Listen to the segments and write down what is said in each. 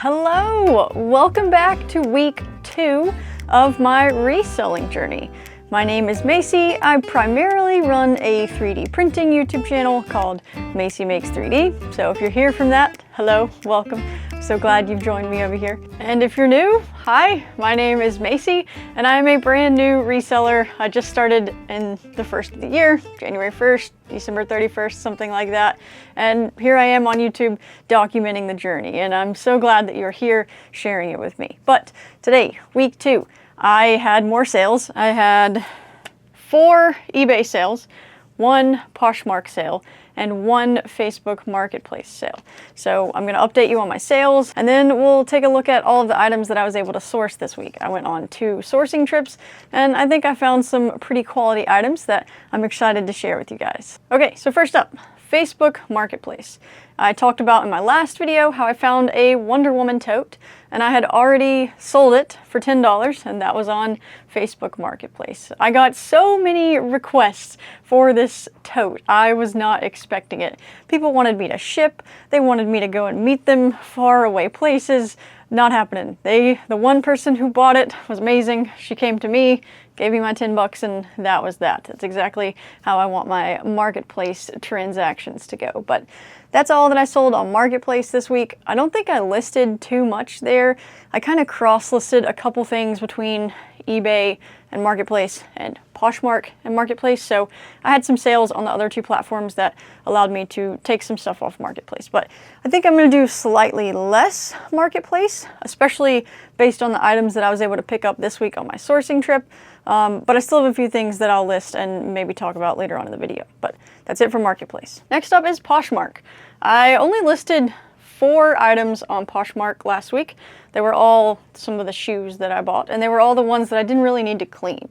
Hello! Welcome back to week 2 of my reselling journey. My name is Macy. I primarily run a 3D printing YouTube channel called Macy Makes 3D. So if you're here from that, hello, welcome. So glad you've joined me over here. And if you're new, hi, my name is Macy and I'm a brand new reseller. I just started in the first of the year, January 1st, December 31st, something like that. And here I am on YouTube documenting the journey, and I'm so glad that you're here sharing it with me. But today, week 2, I had more sales. I had 4 eBay sales, 1 Poshmark sale, and 1 Facebook Marketplace sale. So I'm going to update you on my sales, and then we'll take a look at all of the items that I was able to source this week. I went on 2 sourcing trips, and I think I found some pretty quality items that I'm excited to share with you guys. Okay, so first up, Facebook Marketplace. I talked about in my last video how I found a Wonder Woman tote, and I had already sold it for $10, and that was on Facebook Marketplace. I got so many requests for this tote. I was not expecting it. People wanted me to ship. They wanted me to go and meet them far away places. Not happening. The one person who bought it was amazing. She came to me, gave me my $10, and that was that. That's exactly how I want my marketplace transactions to go. But that's all that I sold on Marketplace this week. I don't think I listed too much there. I kind of cross-listed a couple things between eBay and Marketplace and Poshmark and Marketplace, so I had some sales on the other 2 platforms that allowed me to take some stuff off Marketplace. But I think I'm going to do slightly less Marketplace, especially based on the items that I was able to pick up this week on my sourcing trip. But I still have a few things that I'll list and maybe talk about later on in the video. But that's it for Marketplace. Next up is Poshmark. I only listed 4 items on Poshmark last week. They were all some of the shoes that I bought, and they were all the ones that I didn't really need to clean.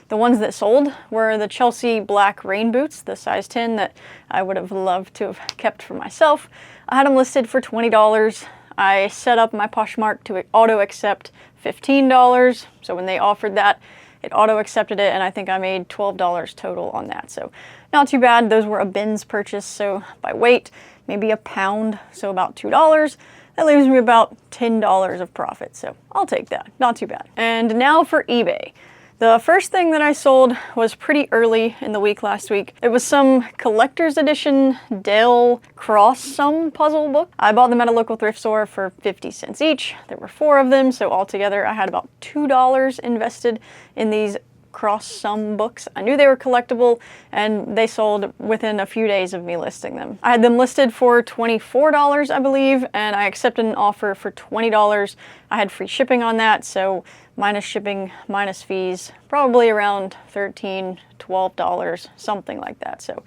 The ones that sold were the Chelsea black rain boots, the size 10 that I would have loved to have kept for myself. I had them listed for $20. I set up my Poshmark to auto accept $15, so when they offered that, it auto accepted it, and I think I made $12 total on that. So not too bad. Those were a bins purchase, so by weight, maybe a pound, so about $2. That leaves me about $10 of profit, so I'll take that. Not too bad. And now for eBay. The first thing that I sold was pretty early in the week last week. It was some collector's edition Dell cross-sum puzzle book. I bought them at a local thrift store for 50 cents each. There were 4 of them, so altogether I had about $2 invested in these cross-sum books. I knew they were collectible, and they sold within a few days of me listing them. I had them listed for $24, I believe, and I accepted an offer for $20. I had free shipping on that, so minus shipping, minus fees, probably around $13, $12, something like that. So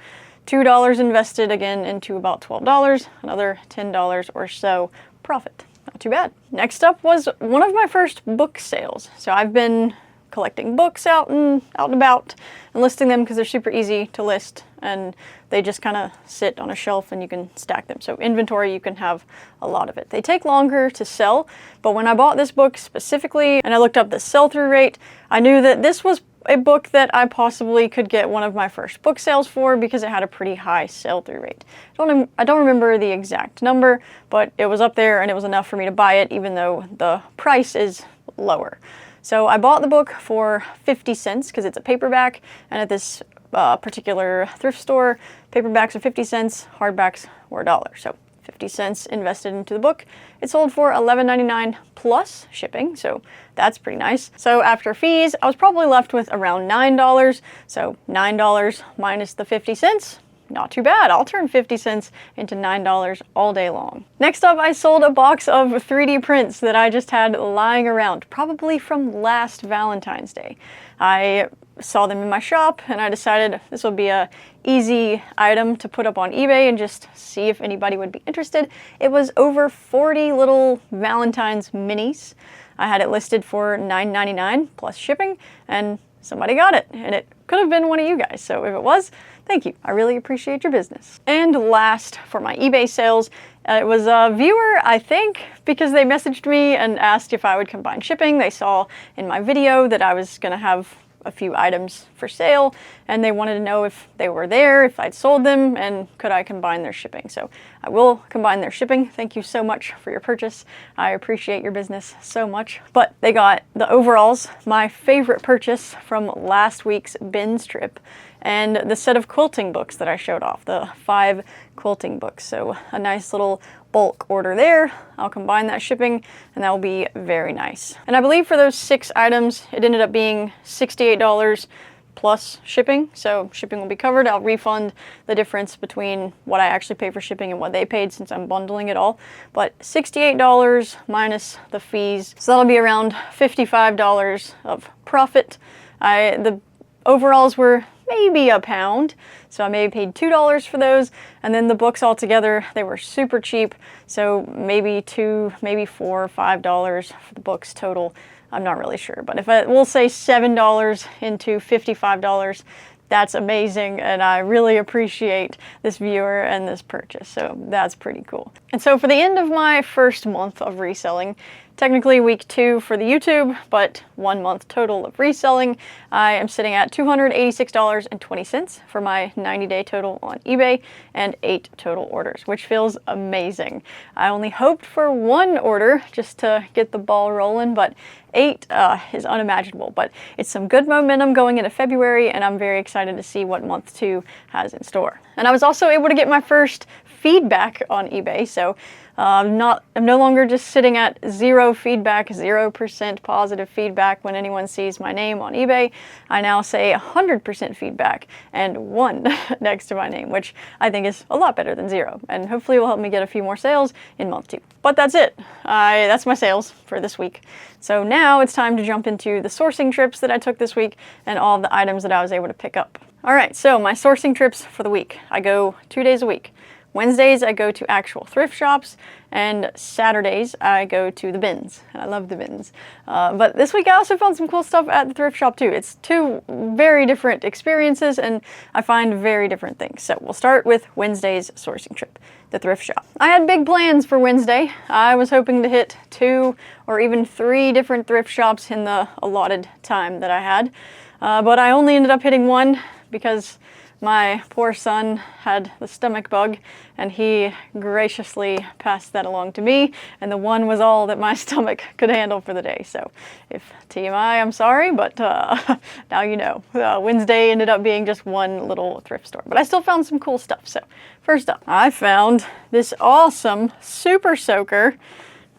$2 invested again into about $12, another $10 or so profit. Not too bad. Next up was one of my first book sales. So I've been collecting books out and about and listing them because they're super easy to list, and they just kind of sit on a shelf and you can stack them. So inventory, you can have a lot of it. They take longer to sell, but when I bought this book specifically and I looked up the sell-through rate, I knew that this was a book that I possibly could get one of my first book sales for because it had a pretty high sell-through rate. I don't remember the exact number, but it was up there and it was enough for me to buy it even though the price is lower. So I bought the book for 50 cents because it's a paperback, and at this particular thrift store, paperbacks are 50 cents, hardbacks were $1. So 50 cents invested into the book. It sold for $11.99 plus shipping, so that's pretty nice. So after fees, I was probably left with around $9. So $9 minus the 50 cents. Not too bad. I'll turn 50 cents into $9 all day long. Next up, I sold a box of 3D prints that I just had lying around, probably from last Valentine's Day. I saw them in my shop and I decided this would be a easy item to put up on eBay and just see if anybody would be interested. It was over 40 little Valentine's minis. I had it listed for $9.99 plus shipping, and somebody got it, and it could have been one of you guys. So if it was, thank you. I really appreciate your business. And last, for my eBay sales, it was a viewer, I think, because they messaged me and asked if I would combine shipping. They saw in my video that I was going to have a few items for sale, and they wanted to know if they were there, if I'd sold them, and could I combine their shipping. So I will combine their shipping. Thank you so much for your purchase. I appreciate your business so much. But they got the overalls, my favorite purchase from last week's bins trip, and the set of quilting books that I showed off, the 5 quilting books. So a nice little bulk order there. I'll combine that shipping, and that will be very nice. And I believe for those 6 items, it ended up being $68 plus shipping. So shipping will be covered. I'll refund the difference between what I actually pay for shipping and what they paid, since I'm bundling it all. But $68 minus the fees. So that'll be around $55 of profit. The overalls were maybe a pound, so I maybe paid $2 for those, and then the books all together, they were super cheap, so maybe $2, maybe $4 or $5 for the books total. I'm not really sure, but if we'll say $7 into $55, that's amazing, and I really appreciate this viewer and this purchase, so that's pretty cool. And so for the end of my first month of reselling, technically week 2 for the YouTube, but 1 month total of reselling, I am sitting at $286.20 for my 90-day total on eBay and 8 total orders, which feels amazing. I only hoped for 1 order just to get the ball rolling, but 8 is unimaginable. But it's some good momentum going into February, and I'm very excited to see what month 2 has in store. And I was also able to get my first feedback on eBay, so I'm no longer just sitting at 0 feedback, 0% positive feedback when anyone sees my name on eBay. I now say 100% feedback and 1 next to my name, which I think is a lot better than 0, and hopefully will help me get a few more sales in month 2. But that's it. That's my sales for this week. So now it's time to jump into the sourcing trips that I took this week and all the items that I was able to pick up. All right, so my sourcing trips for the week. I go 2 days a week. Wednesdays, I go to actual thrift shops, and Saturdays, I go to the bins. I love the bins. But this week, I also found some cool stuff at the thrift shop, too. It's 2 very different experiences, and I find very different things. So we'll start with Wednesday's sourcing trip, the thrift shop. I had big plans for Wednesday. I was hoping to hit 2 or even 3 different thrift shops in the allotted time that I had. But I only ended up hitting 1 because my poor son had the stomach bug, and he graciously passed that along to me, and the 1 was all that my stomach could handle for the day. So if TMI, I'm sorry, but now you know. Wednesday ended up being just 1 little thrift store, but I still found some cool stuff. So first up, I found this awesome Super Soaker.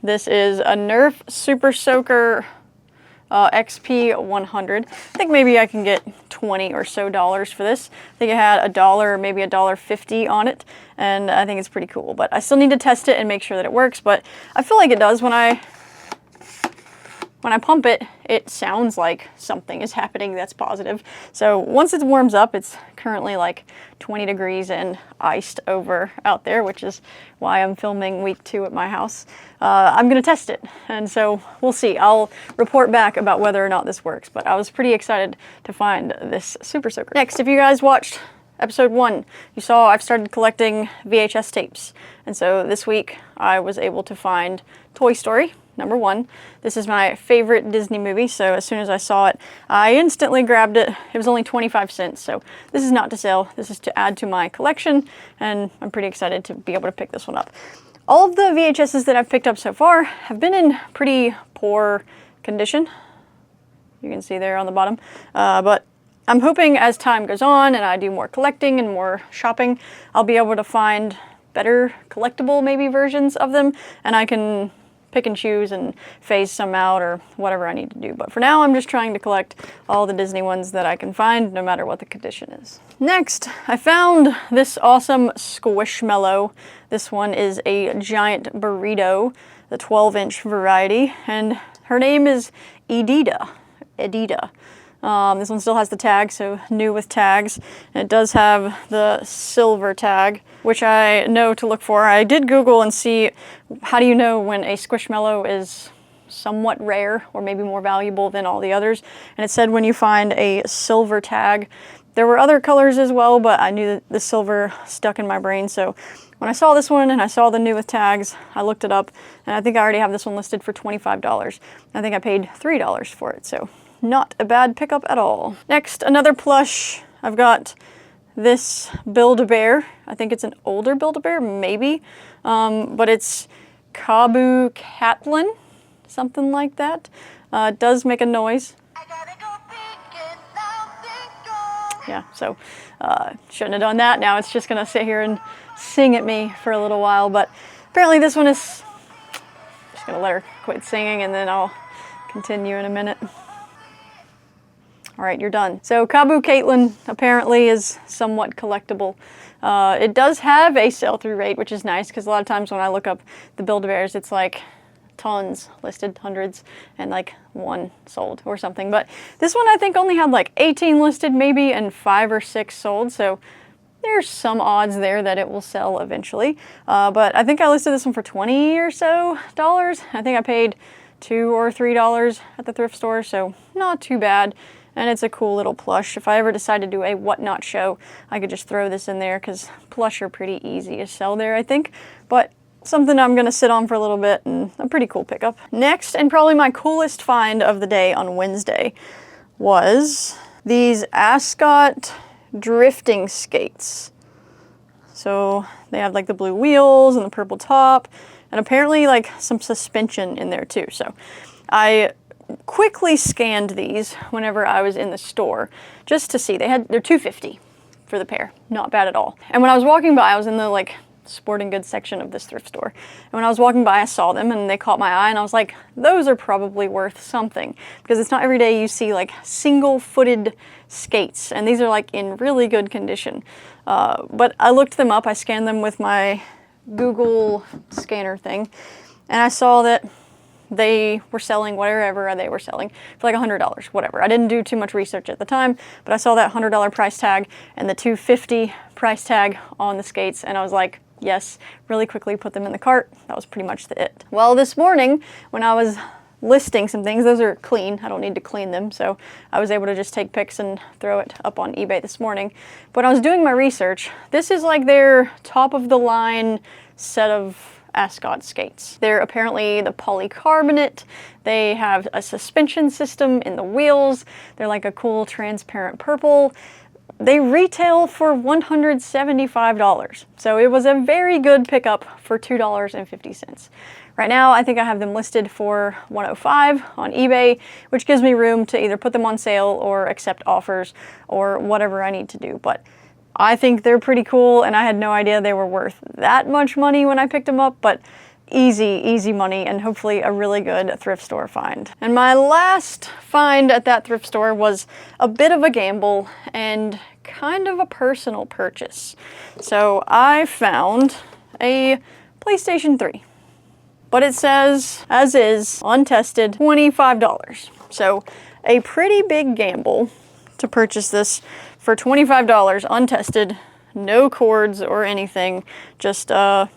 This is a Nerf Super Soaker XP 100. I think maybe I can get $20 or so for this. I think it had $1, maybe $1.50 on it, and I think it's pretty cool. But I still need to test it and make sure that it works, but I feel like it does. When I pump it, it sounds like something is happening that's positive. So once it warms up, it's currently like 20 degrees and iced over out there, which is why I'm filming week 2 at my house. I'm gonna test it, and so we'll see. I'll report back about whether or not this works, but I was pretty excited to find this Super Soaker. Next, if you guys watched episode 1, you saw I've started collecting VHS tapes, and so this week I was able to find Toy Story #1. This is my favorite Disney movie, so as soon as I saw it, I instantly grabbed it. It was only 25 cents, so this is not to sell. This is to add to my collection, and I'm pretty excited to be able to pick this one up. All of the VHSs that I've picked up so far have been in pretty poor condition. You can see there on the bottom, but I'm hoping as time goes on and I do more collecting and more shopping, I'll be able to find better collectible maybe versions of them, and I can pick and choose and phase some out or whatever I need to do. But for now, I'm just trying to collect all the Disney ones that I can find, no matter what the condition is. Next, I found this awesome Squishmallow. This one is a giant burrito, the 12-inch variety, and her name is Edita. This one still has the tag, so new with tags. And it does have the silver tag, which I know to look for. I did Google and see how do you know when a Squishmallow is somewhat rare or maybe more valuable than all the others. And it said when you find a silver tag. There were other colors as well, but I knew that the silver stuck in my brain. So when I saw this one and I saw the new with tags, I looked it up, and I think I already have this one listed for $25. I think I paid $3 for it, so not a bad pickup at all. Next, another plush. I've got this Build-A-Bear. I think it's an older Build-A-Bear, maybe, but it's Kabu Catlin, something like that. It does make a noise. Yeah, so shouldn't have done that. Now it's just gonna sit here and sing at me for a little while, but apparently this one is, just gonna let her quit singing and then I'll continue in a minute. All right, you're done. So Kabu Caitlin apparently is somewhat collectible. It does have a sell-through rate, which is nice because a lot of times when I look up the Build-A-Bears, it's like tons listed, hundreds, and like 1 sold or something. But this one I think only had like 18 listed maybe and 5 or 6 sold. So there's some odds there that it will sell eventually. But I think I listed this one for $20 or so. I think I paid $2 or $3 at the thrift store, so not too bad. And it's a cool little plush. If I ever decide to do a whatnot show, I could just throw this in there because plush are pretty easy to sell there, I think. But something I'm gonna sit on for a little bit and a pretty cool pickup. Next, and probably my coolest find of the day on Wednesday, was these Ascot drifting skates. So they have like the blue wheels and the purple top, and apparently like some suspension in there too. So I quickly scanned these whenever I was in the store just to see. They're $2.50 for the pair. Not bad at all. And when I was walking by, I was in the like sporting goods section of this thrift store. And when I was walking by, I saw them and they caught my eye and I was like, those are probably worth something, because it's not every day you see like single-footed skates, and these are like in really good condition. But I looked them up, I scanned them with my Google scanner thing, and I saw that they were selling whatever they were selling for like $100, whatever. I didn't do too much research at the time, but I saw that $100 price tag and the $2.50 price tag on the skates, and I was like, yes, really quickly put them in the cart. That was pretty much it. Well, this morning when I was listing some things, those are clean, I don't need to clean them, so I was able to just take pics and throw it up on eBay this morning. But when I was doing my research, this is like their top of the line set of Ascot skates. They're apparently the polycarbonate. They have a suspension system in the wheels. They're like a cool transparent purple. They retail for $175. So it was a very good pickup for $2.50. Right now, I think I have them listed for $105 on eBay, which gives me room to either put them on sale or accept offers or whatever I need to do. But I think they're pretty cool, and I had no idea they were worth that much money when I picked them up, but easy money, and hopefully a really good thrift store find. And my last find at that thrift store was a bit of a gamble and kind of a personal purchase. So I found a PlayStation 3, but it says, as is, untested, $25. So a pretty big gamble to purchase this for $25 untested, no cords or anything, just a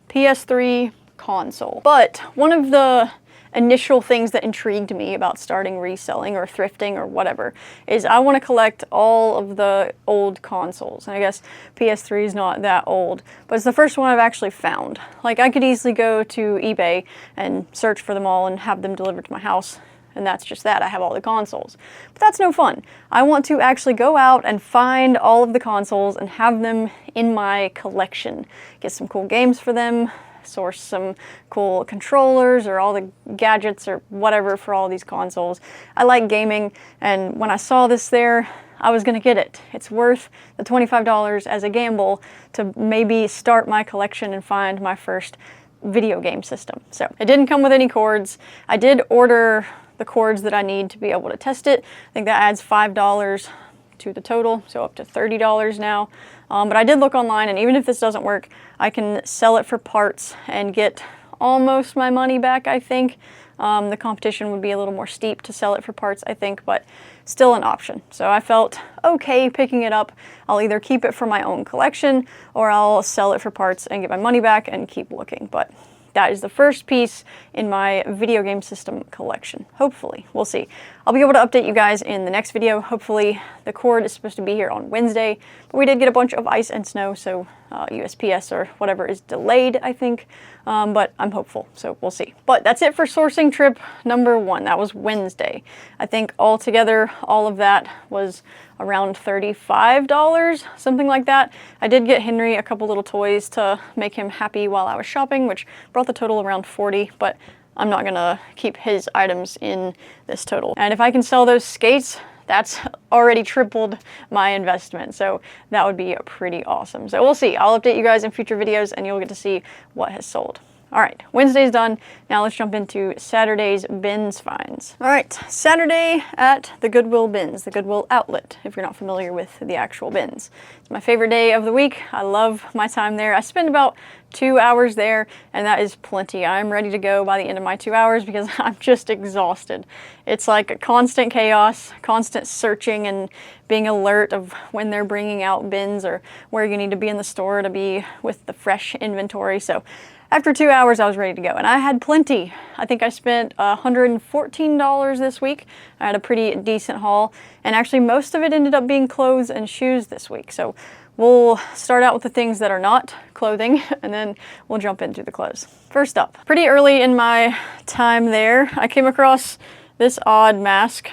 PS3 console. But one of the initial things that intrigued me about starting reselling or thrifting or whatever is I want to collect all of the old consoles. And I guess PS3 is not that old, but it's the first one I've actually found. Like, I could easily go to eBay and search for them all and have them delivered to my house, and that's just that. I have all the consoles. But that's no fun. I want to actually go out and find all of the consoles and have them in my collection. Get some cool games for them, source some cool controllers or all the gadgets or whatever for all these consoles. I like gaming, and when I saw this there, I was gonna get it. It's worth the $25 as a gamble to maybe start my collection and find my first video game system. So it didn't come with any cords. I did order the cords that I need to be able to test it. I think that adds $5 to the total, so up to $30 now. But I did look online, and even if this doesn't work, I can sell it for parts and get almost my money back, I think. The competition would be a little more steep to sell it for parts, I think, but still an option. So I felt okay picking it up. I'll either keep it for my own collection or I'll sell it for parts and get my money back and keep looking. But that is the first piece in my video game system collection. Hopefully, we'll see. I'll be able to update you guys in the next video. Hopefully the cord is supposed to be here on Wednesday, but we did get a bunch of ice and snow, so USPS or whatever is delayed, I think, but I'm hopeful, so we'll see. But that's it for sourcing trip number 1. That was Wednesday. I think altogether, all of that was around $35, something like that. I did get Henry a couple little toys to make him happy while I was shopping, which brought the total around 40, but I'm not gonna keep his items in this total. And if I can sell those skates, that's already tripled my investment, so that would be pretty awesome. So we'll see. I'll update you guys in future videos and you'll get to see what has sold. All right, Wednesday's done. Now let's jump into Saturday's bins finds. All right, Saturday at the Goodwill bins, the Goodwill outlet, if you're not familiar with the actual bins. It's my favorite day of the week. I love my time there. I spend about 2 hours there, and that is plenty. I'm ready to go by the end of my 2 hours because I'm just exhausted. It's like a constant chaos, constant searching and being alert of when they're bringing out bins or where you need to be in the store to be with the fresh inventory. So after 2 hours, I was ready to go, and I had plenty. I think I spent $114 this week. I had a pretty decent haul, and actually most of it ended up being clothes and shoes this week. So we'll start out with the things that are not clothing, and then we'll jump into the clothes. First up, pretty early in my time there, I came across this odd mask,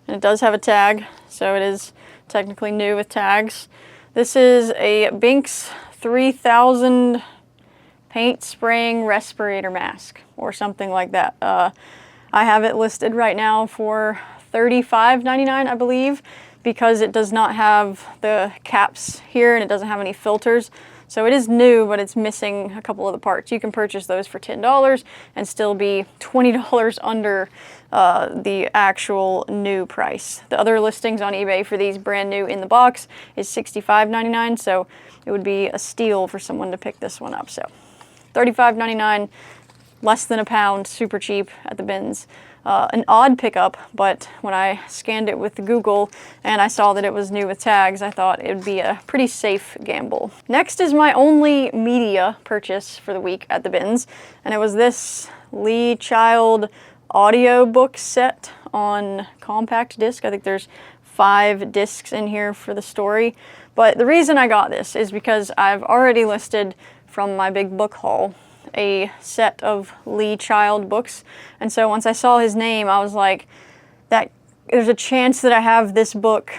and it does have a tag, so it is technically new with tags. This is a Binks 3000 paint spraying respirator mask or something like that. I have it listed right now for $35.99, I believe, because it does not have the caps here and it doesn't have any filters. So it is new, but it's missing a couple of the parts. You can purchase those for $10 and still be $20 under the actual new price. The other listings on eBay for these brand new in the box is $65.99, so it would be a steal for someone to pick this one up. So $35.99, less than a pound, super cheap at the bins. An odd pickup, but when I scanned it with Google and I saw that it was new with tags, I thought it would be a pretty safe gamble. Next is my only media purchase for the week at the bins, and it was this Lee Child audiobook set on compact disc. I think there's 5 discs in here for the story, but the reason I got this is because I've already listed from my big book haul a set of Lee Child books, and so once I saw his name, I was like, that there's a chance that I have this book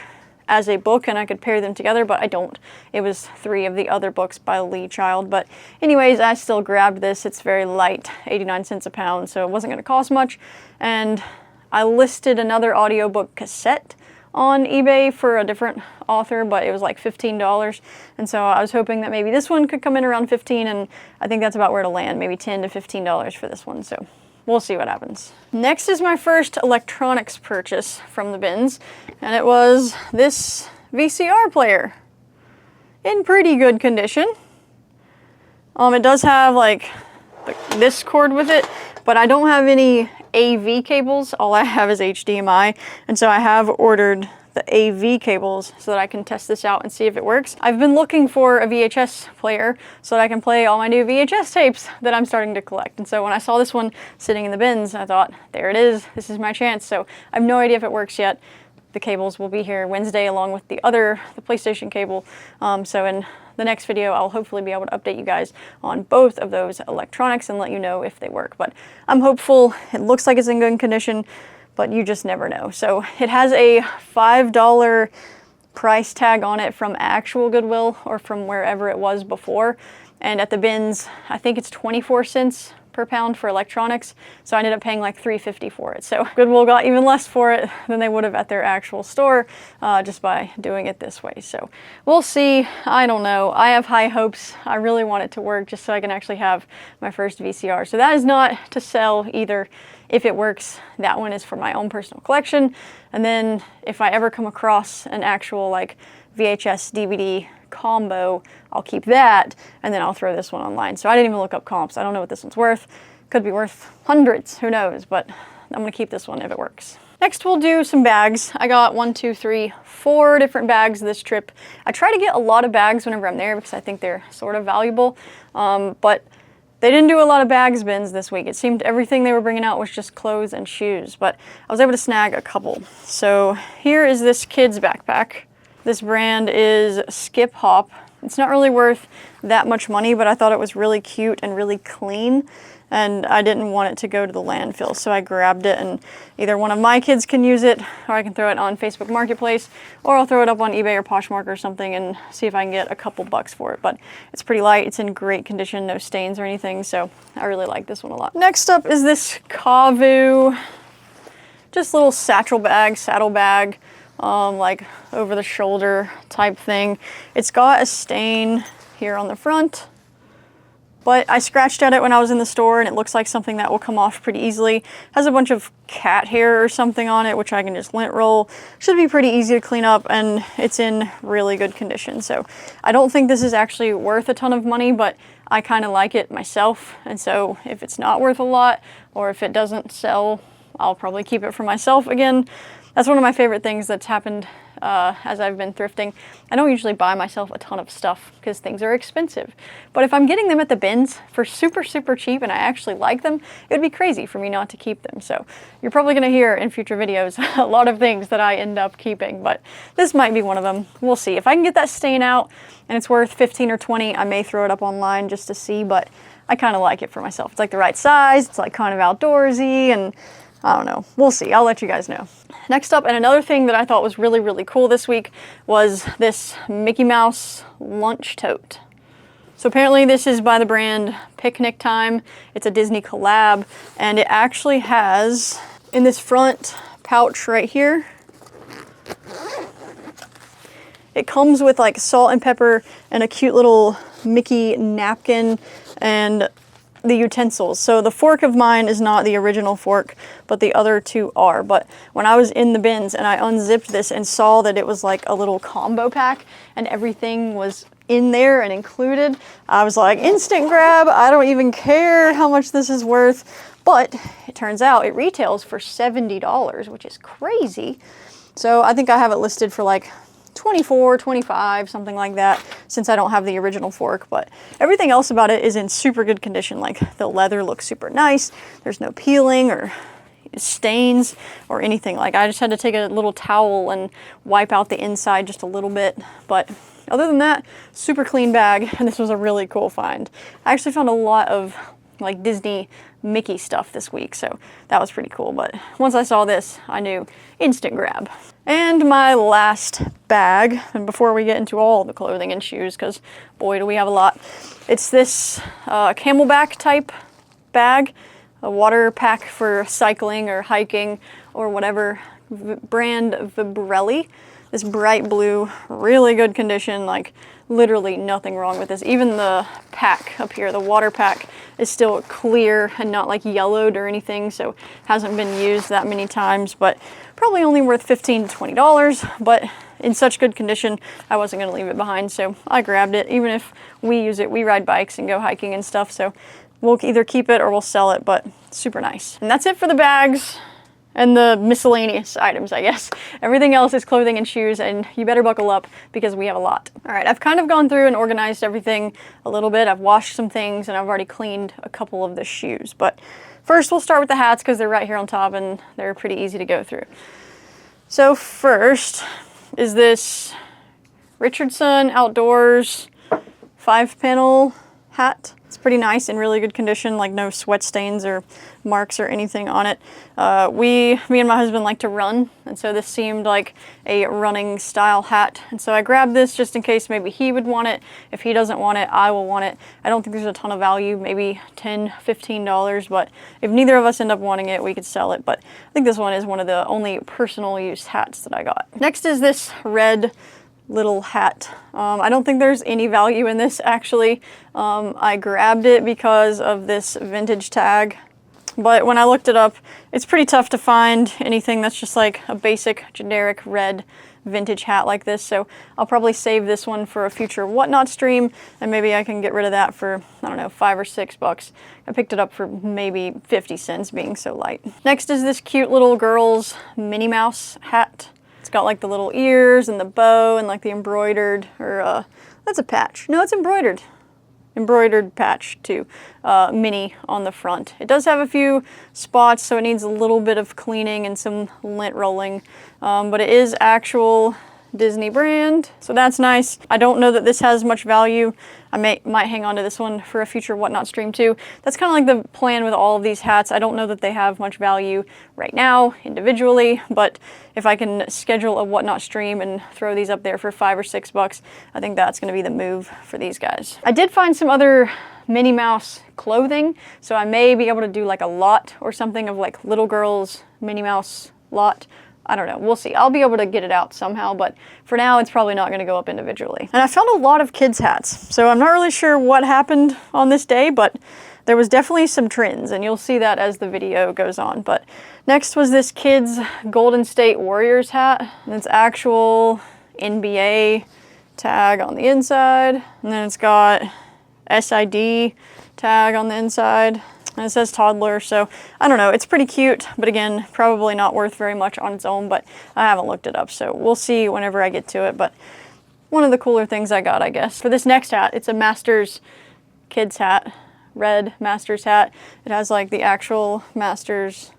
as a book and I could pair them together, but I don't. It was 3 of the other books by Lee Child, but anyways, I still grabbed this. It's very light, 89 cents a pound, so it wasn't going to cost much, and I listed another audiobook cassette on eBay for a different author, but it was like $15, and so I was hoping that maybe this one could come in around $15, and I think that's about where to land, maybe $10 to $15 for this one, so we'll see what happens. Next is my first electronics purchase from the bins, and it was this VCR player in pretty good condition. It does have like this cord with it, but I don't have any AV cables. All I have is HDMI, and so I have ordered the AV cables so that I can test this out and see if it works. I've been looking for a VHS player so that I can play all my new VHS tapes that I'm starting to collect, and so when I saw this one sitting in the bins, I thought, there it is, this is my chance. So I have no idea if it works yet. The cables will be here Wednesday along with the PlayStation cable, so in the next video, I'll hopefully be able to update you guys on both of those electronics and let you know if they work. But I'm hopeful. It looks like it's in good condition, but you just never know. So it has a $5 price tag on it from actual Goodwill or from wherever it was before. And at the bins, I think it's 24 cents per pound for electronics, so I ended up paying like $3.50 for it. So Goodwill got even less for it than they would have at their actual store just by doing it this way. So we'll see. I don't know. I have high hopes. I really want it to work just so I can actually have my first VCR. So that is not to sell either. If it works, that one is for my own personal collection. And then if I ever come across an actual like VHS DVD combo, I'll keep that, and then I'll throw this one online. So I didn't even look up comps. I don't know what this one's worth. Could be worth hundreds, who knows, but I'm gonna keep this one if it works. Next, we'll do some bags. I got 4 different bags this trip. I try to get a lot of bags whenever I'm there because I think they're sort of valuable, but they didn't do a lot of bags bins this week. It seemed everything they were bringing out was just clothes and shoes, but I was able to snag a couple. So here is this kid's backpack. This brand is Skip Hop. It's not really worth that much money, but I thought it was really cute and really clean, and I didn't want it to go to the landfill, so I grabbed it, and either one of my kids can use it, or I can throw it on Facebook Marketplace, or I'll throw it up on eBay or Poshmark or something and see if I can get a couple bucks for it. But it's pretty light, it's in great condition, no stains or anything, so I really like this one a lot. Next up is this Kavu, just little satchel bag, saddle bag, like over the shoulder type thing. It's got a stain here on the front, but I scratched at it when I was in the store and it looks like something that will come off pretty easily. Has a bunch of cat hair or something on it, which I can just lint roll. Should be pretty easy to clean up, and it's in really good condition. So I don't think this is actually worth a ton of money, but I kind of like it myself. And so if it's not worth a lot, or if it doesn't sell, I'll probably keep it for myself again. That's one of my favorite things that's happened as I've been thrifting. I don't usually buy myself a ton of stuff because things are expensive. But if I'm getting them at the bins for super, super cheap and I actually like them, it would be crazy for me not to keep them. So you're probably going to hear in future videos a lot of things that I end up keeping, but this might be one of them. We'll see. If I can get that stain out and it's worth 15 or 20, I may throw it up online just to see, but I kind of like it for myself. It's like the right size. It's like kind of outdoorsy, and I don't know. We'll see. I'll let you guys know. Next up, and another thing that I thought was really, really cool this week, was this Mickey Mouse lunch tote. So apparently this is by the brand Picnic Time. It's a Disney collab, and it actually has, in this front pouch right here, it comes with like salt and pepper and a cute little Mickey napkin and the utensils. So the fork of mine is not the original fork, but the other two are. But when I was in the bins and I unzipped this and saw that it was like a little combo pack and everything was in there and included, I was like, instant grab. I don't even care how much this is worth. But it turns out it retails for $70, which is crazy. So I think I have it listed for like 24, 25, something like that, since I don't have the original fork. But everything else about it is in super good condition. Like the leather looks super nice. There's no peeling or stains or anything. Like I just had to take a little towel and wipe out the inside just a little bit. But other than that, super clean bag, and this was a really cool find. I actually found a lot of like Disney Mickey stuff this week, so that was pretty cool. But once I saw this, I knew instant grab. And my last bag, and before we get into all the clothing and shoes, because boy do we have a lot, it's this camelback type bag, a water pack for cycling or hiking or whatever, brand Vibrelli. This bright blue, really good condition, like literally nothing wrong with this. Even the pack up here, the water pack, is still clear and not like yellowed or anything, so hasn't been used that many times, but probably only worth $15 to $20, but in such good condition, I wasn't gonna leave it behind, so I grabbed it. Even if we use it, we ride bikes and go hiking and stuff, so we'll either keep it or we'll sell it, but super nice. And that's it for the bags and the miscellaneous items, I guess. Everything else is clothing and shoes, and you better buckle up because we have a lot. All right, I've kind of gone through and organized everything a little bit. I've washed some things and I've already cleaned a couple of the shoes. But first we'll start with the hats because they're right here on top and they're pretty easy to go through. So first is this Richardson Outdoors 5-panel hat. It's pretty nice, in really good condition, like no sweat stains or marks or anything on it. Me and my husband like to run, and so this seemed like a running style hat. And so I grabbed this just in case maybe he would want it. If he doesn't want it, I will want it. I don't think there's a ton of value, maybe $10, $15, but if neither of us end up wanting it, we could sell it. But I think this one is one of the only personal use hats that I got. Next is this red little hat. I don't think there's any value in this actually. I grabbed it because of this vintage tag, but when I looked it up, it's pretty tough to find anything that's just like a basic generic red vintage hat like this, so I'll probably save this one for a future whatnot stream, and maybe I can get rid of that for, I don't know, $5 or $6. I picked it up for maybe 50 cents being so light. Next is this cute little girl's Minnie Mouse hat. It's got like the little ears and the bow and like the embroidered, or that's a patch. No, it's embroidered. Embroidered patch too. Minnie on the front. It does have a few spots, so it needs a little bit of cleaning and some lint rolling, but it is actual Disney brand, so that's nice. I don't know that this has much value. I might hang on to this one for a future Whatnot stream too. That's kind of like the plan with all of these hats. I don't know that they have much value right now individually, but if I can schedule a Whatnot stream and throw these up there for $5 or $6, I think that's going to be the move for these guys. I did find some other Minnie Mouse clothing, so I may be able to do like a lot or something of like little girls Minnie Mouse lot. I don't know, we'll see. I'll be able to get it out somehow, but for now it's probably not going to go up individually. And I found a lot of kids hats, so I'm not really sure what happened on this day, but there was definitely some trends, and you'll see that as the video goes on. But next was this kids Golden State Warriors hat, and it's actual NBA tag on the inside, and then it's got SID tag on the inside. And it says toddler, so I don't know, it's pretty cute, but again, probably not worth very much on its own, but I haven't looked it up, so we'll see whenever I get to it. But one of the cooler things I got, I guess. For this next hat, it's a Masters kids hat, red Masters hat. It has like the actual Masters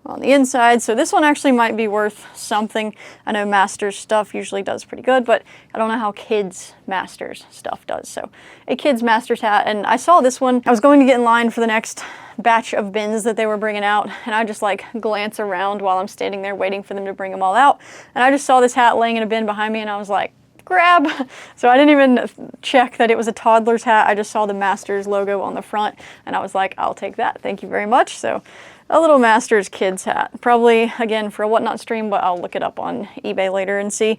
on the inside, so this one actually might be worth something. I know Masters stuff usually does pretty good, but I don't know how kids Masters stuff does. So a kids Masters hat, and I saw this one. I was going to get in line for the next batch of bins that they were bringing out, and I just like glance around while I'm standing there waiting for them to bring them all out, and I just saw this hat laying in a bin behind me, and I was like, grab. So I didn't even check that it was a toddler's hat. I just saw the Masters logo on the front, and I was like, I'll take that, thank you very much. So a little Masters kids hat, probably again for a Whatnot stream, but I'll look it up on eBay later and see.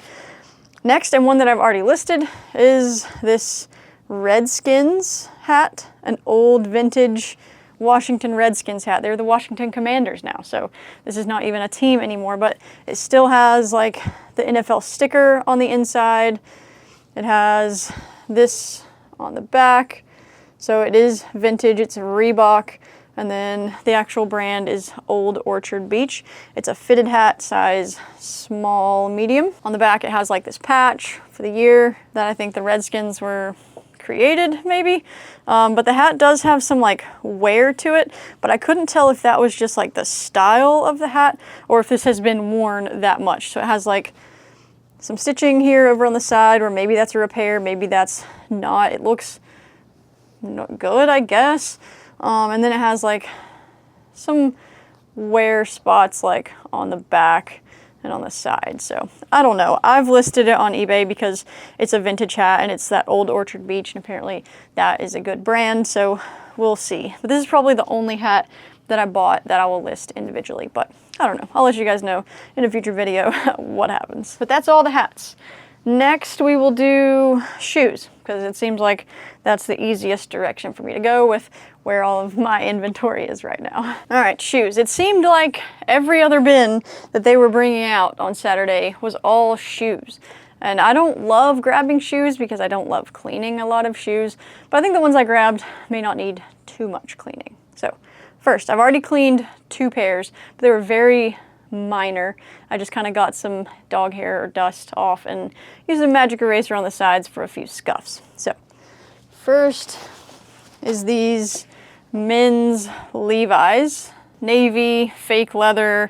Next, and one that I've already listed, is this Redskins hat, an old vintage Washington Redskins hat. They're the Washington Commanders now, so this is not even a team anymore, but it still has like the NFL sticker on the inside. It has this on the back, so it is vintage, it's Reebok. And then the actual brand is Old Orchard Beach. It's a fitted hat, size small, medium. On the back it has like this patch for the year that I think the Redskins were created, maybe. But the hat does have some like wear to it, but I couldn't tell if that was just like the style of the hat or if this has been worn that much. So it has like some stitching here over on the side, or maybe that's a repair, maybe that's not. It looks not good, I guess. And then it has like some wear spots like on the back and on the side. So I don't know. I've listed it on eBay because it's a vintage hat and it's that Old Orchard Beach, and apparently that is a good brand. So we'll see. But this is probably the only hat that I bought that I will list individually. But I don't know. I'll let you guys know in a future video what happens. But that's all the hats. Next, we will do shoes, because it seems like that's the easiest direction for me to go with where all of my inventory is right now. All right, shoes. It seemed like every other bin that they were bringing out on Saturday was all shoes. And I don't love grabbing shoes because I don't love cleaning a lot of shoes, but I think the ones I grabbed may not need too much cleaning. So first, I've already cleaned 2 pairs, but they were very minor. I just kind of got some dog hair or dust off and used a magic eraser on the sides for a few scuffs. So first is these men's Levi's, navy, fake leather,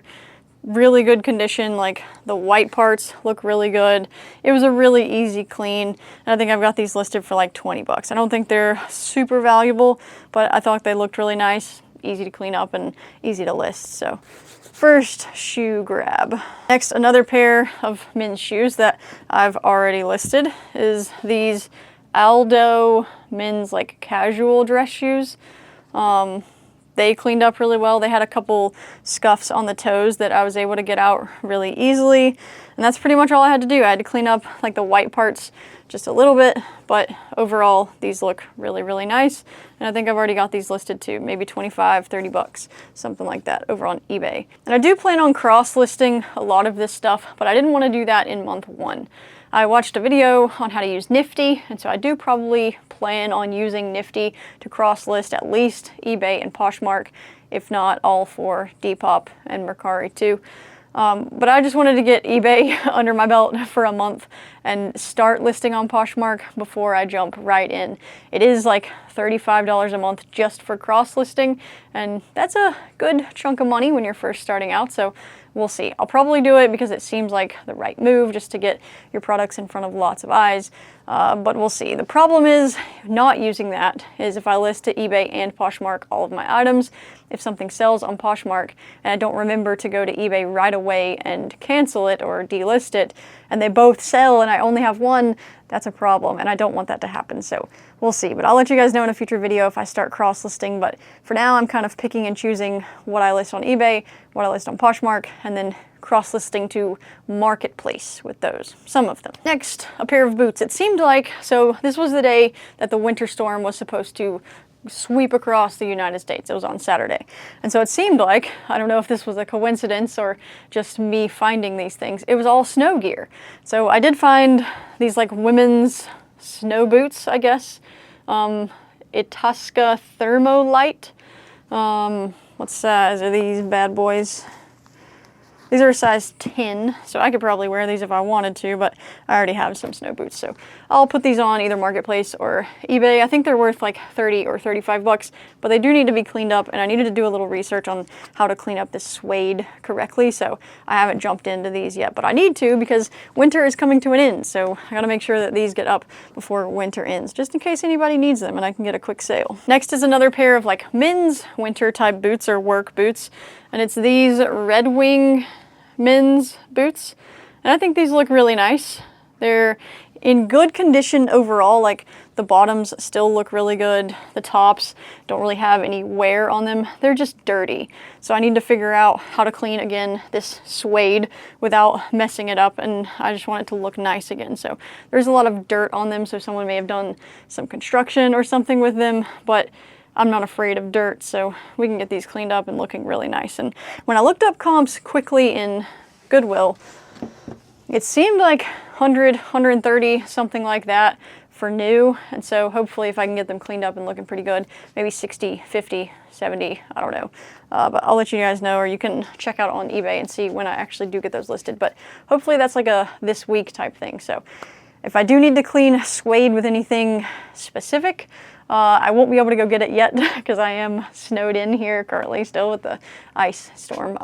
really good condition. Like the white parts look really good. It was a really easy clean, and I think I've got these listed for like 20 bucks. I don't think they're super valuable, but I thought they looked really nice, easy to clean up and easy to list. So first shoe grab. Next, another pair of men's shoes that I've already listed is these Aldo men's like casual dress shoes. They cleaned up really well. They had a couple scuffs on the toes that I was able to get out really easily. And that's pretty much all I had to do. I had to clean up like the white parts just a little bit, but overall these look really, really nice. And I think I've already got these listed too, maybe 25, 30 bucks, something like that over on eBay. And I do plan on cross-listing a lot of this stuff, but I didn't want to do that in month 1. I watched a video on how to use Nifty, and so I do probably plan on using Nifty to cross-list at least eBay and Poshmark, if not all for Depop and Mercari too. But I just wanted to get eBay under my belt for a month and start listing on Poshmark before I jump right in. It is like $35 a month just for cross-listing, and that's a good chunk of money when you're first starting out, so we'll see. I'll probably do it because it seems like the right move just to get your products in front of lots of eyes, but we'll see. The problem is not using that is if I list to eBay and Poshmark all of my items, if something sells on Poshmark and I don't remember to go to eBay right away and cancel it or delist it, and they both sell and I only have one, that's a problem, and I don't want that to happen, so we'll see. But I'll let you guys know in a future video if I start cross-listing, but for now I'm kind of picking and choosing what I list on eBay, what I list on Poshmark, and then cross-listing to Marketplace with those, some of them. Next, a pair of boots. It seemed like, so this was the day that the winter storm was supposed to sweep across the United States. It was on Saturday. And so it seemed like, I don't know if this was a coincidence or just me finding these things, it was all snow gear. So I did find these like women's snow boots, I guess. Itasca Thermolite. What size are these bad boys? These are a size 10, so I could probably wear these if I wanted to, but I already have some snow boots, so I'll put these on either Marketplace or eBay. I think they're worth like 30 or 35 bucks, but they do need to be cleaned up, and I needed to do a little research on how to clean up this suede correctly, so I haven't jumped into these yet, but I need to because winter is coming to an end, so I gotta make sure that these get up before winter ends, just in case anybody needs them and I can get a quick sale. Next is another pair of like men's winter type boots or work boots, and it's these Red Wing men's boots, and I think these look really nice. They're in good condition overall, like the bottoms still look really good, the tops don't really have any wear on them, they're just dirty. So I need to figure out how to clean again this suede without messing it up, and I just want it to look nice again. So there's a lot of dirt on them, so someone may have done some construction or something with them, but I'm not afraid of dirt, so we can get these cleaned up and looking really nice. And when I looked up comps quickly in Goodwill, it seemed like 100, 130, something like that for new. And so hopefully if I can get them cleaned up and looking pretty good, maybe 60, 50, 70, I don't know. But I'll let you guys know, or you can check out on eBay and see when I actually do get those listed. But hopefully that's like a this week type thing. So if I do need to clean suede with anything specific, I won't be able to go get it yet because I am snowed in here currently still with the ice storm.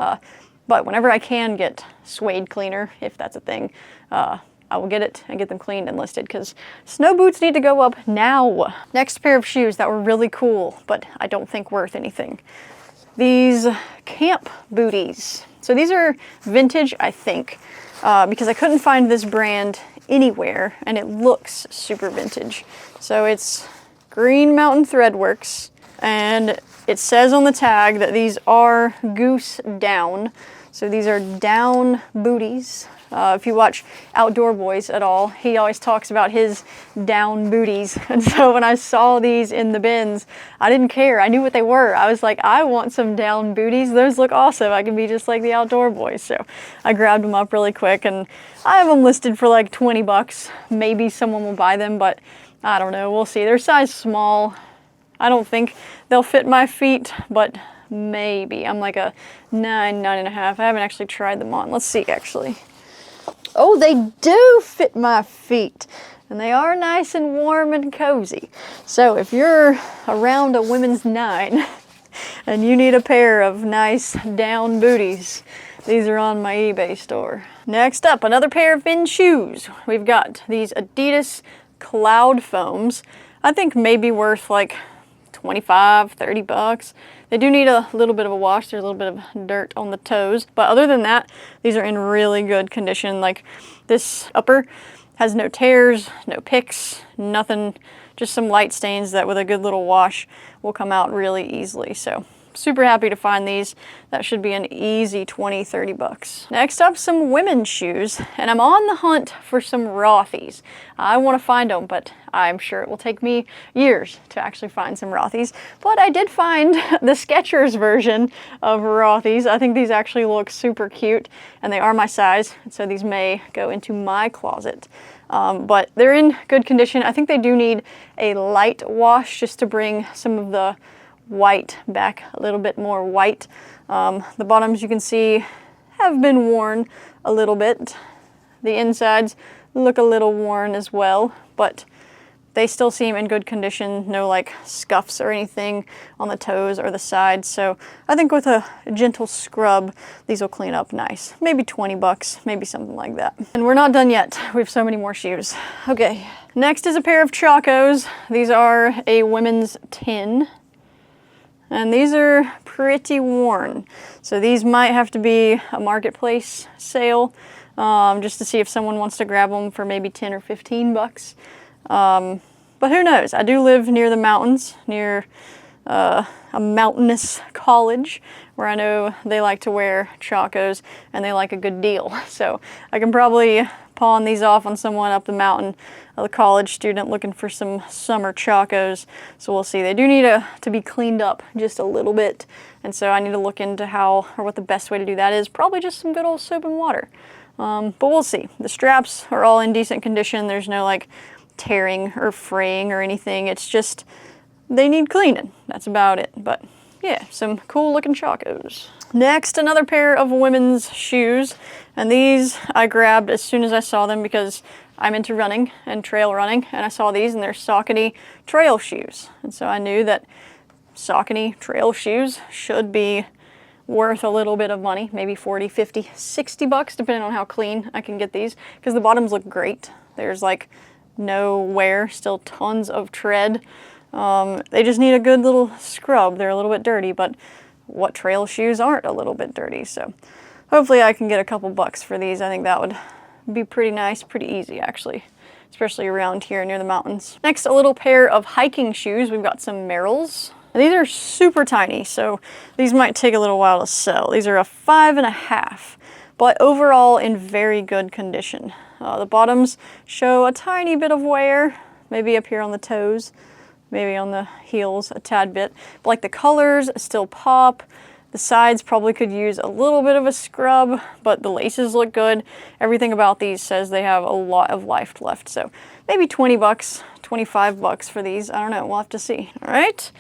But whenever I can get suede cleaner, if that's a thing, I will get it and get them cleaned and listed because snow boots need to go up now. Next pair of shoes that were really cool, but I don't think worth anything. These camp booties. So these are vintage, I think, because I couldn't find this brand anywhere and it looks super vintage. So it's Green Mountain Threadworks, and it says on the tag that these are goose down. So these are down booties. If you watch Outdoor Boys at all, he always talks about his down booties. And so when I saw these in the bins, I didn't care. I knew what they were. I was like, I want some down booties. Those look awesome. I can be just like the Outdoor Boys. So I grabbed them up really quick, and I have them listed for like 20 bucks. Maybe someone will buy them, but I don't know, we'll see. They're size small. I don't think they'll fit my feet, but maybe. I'm like a 9, 9.5. I haven't actually tried them on. Let's see, actually. Oh, they do fit my feet. And they are nice and warm and cozy. So if you're around a women's 9 and you need a pair of nice down booties, these are on my eBay store. Next up, another pair of men's shoes. We've got these Adidas Cloud Foams. I think maybe worth like 25, 30 bucks. They do need a little bit of a wash. There's a little bit of dirt on the toes. But other than that, these are in really good condition. Like this upper has no tears, no picks, nothing, just some light stains that with a good little wash will come out really easily. So super happy to find these. That should be an easy 20, 30 bucks. Next up, some women's shoes, and I'm on the hunt for some Rothy's. I want to find them, but I'm sure it will take me years to actually find some Rothy's. But I did find the Skechers version of Rothy's. I think these actually look super cute, and they are my size, so these may go into my closet. But they're in good condition. I think they do need a light wash just to bring some of the white back a little bit more white. The bottoms, you can see, have been worn a little bit. The insides look a little worn as well, but they still seem in good condition, no like scuffs or anything on the toes or the sides. So I think with a gentle scrub, these will clean up nice. Maybe 20 bucks, maybe something like that. And we're not done yet. We have so many more shoes. Okay, next is a pair of Chacos. These are a women's 10. And these are pretty worn. So these might have to be a marketplace sale, just to see if someone wants to grab them for maybe 10 or 15 bucks. But who knows? I do live near the mountains, near a mountainous college where I know they like to wear Chacos and they like a good deal. So I can probably pawn these off on someone up the mountain, a college student looking for some summer Chacos. So we'll see. They do need to be cleaned up just a little bit. And so I need to look into how or what the best way to do that is. Probably just some good old soap and water. But we'll see. The straps are all in decent condition. There's no like tearing or fraying or anything. It's just they need cleaning. That's about it. But yeah, some cool looking Chacos. Next, another pair of women's shoes, and these I grabbed as soon as I saw them because I'm into running and trail running, and I saw these and they're Saucony trail shoes. And so I knew that Saucony trail shoes should be worth a little bit of money, maybe 40, 50, 60 bucks, depending on how clean I can get these, because the bottoms look great. There's like no wear, still tons of tread. They just need a good little scrub. They're a little bit dirty, but what trail shoes aren't a little bit dirty? So hopefully I can get a couple bucks for these. I think that would be pretty nice, pretty easy actually, especially around here near the mountains. Next, a little pair of hiking shoes. We've got some Merrells. And these are super tiny, so these might take a little while to sell. These are a 5.5, but overall in very good condition. The bottoms show a tiny bit of wear, maybe up here on the toes, maybe on the heels a tad bit. But like the colors still pop. The sides probably could use a little bit of a scrub, but the laces look good. Everything about these says they have a lot of life left. So maybe 20 bucks, 25 bucks for these. I don't know, we'll have to see. All right.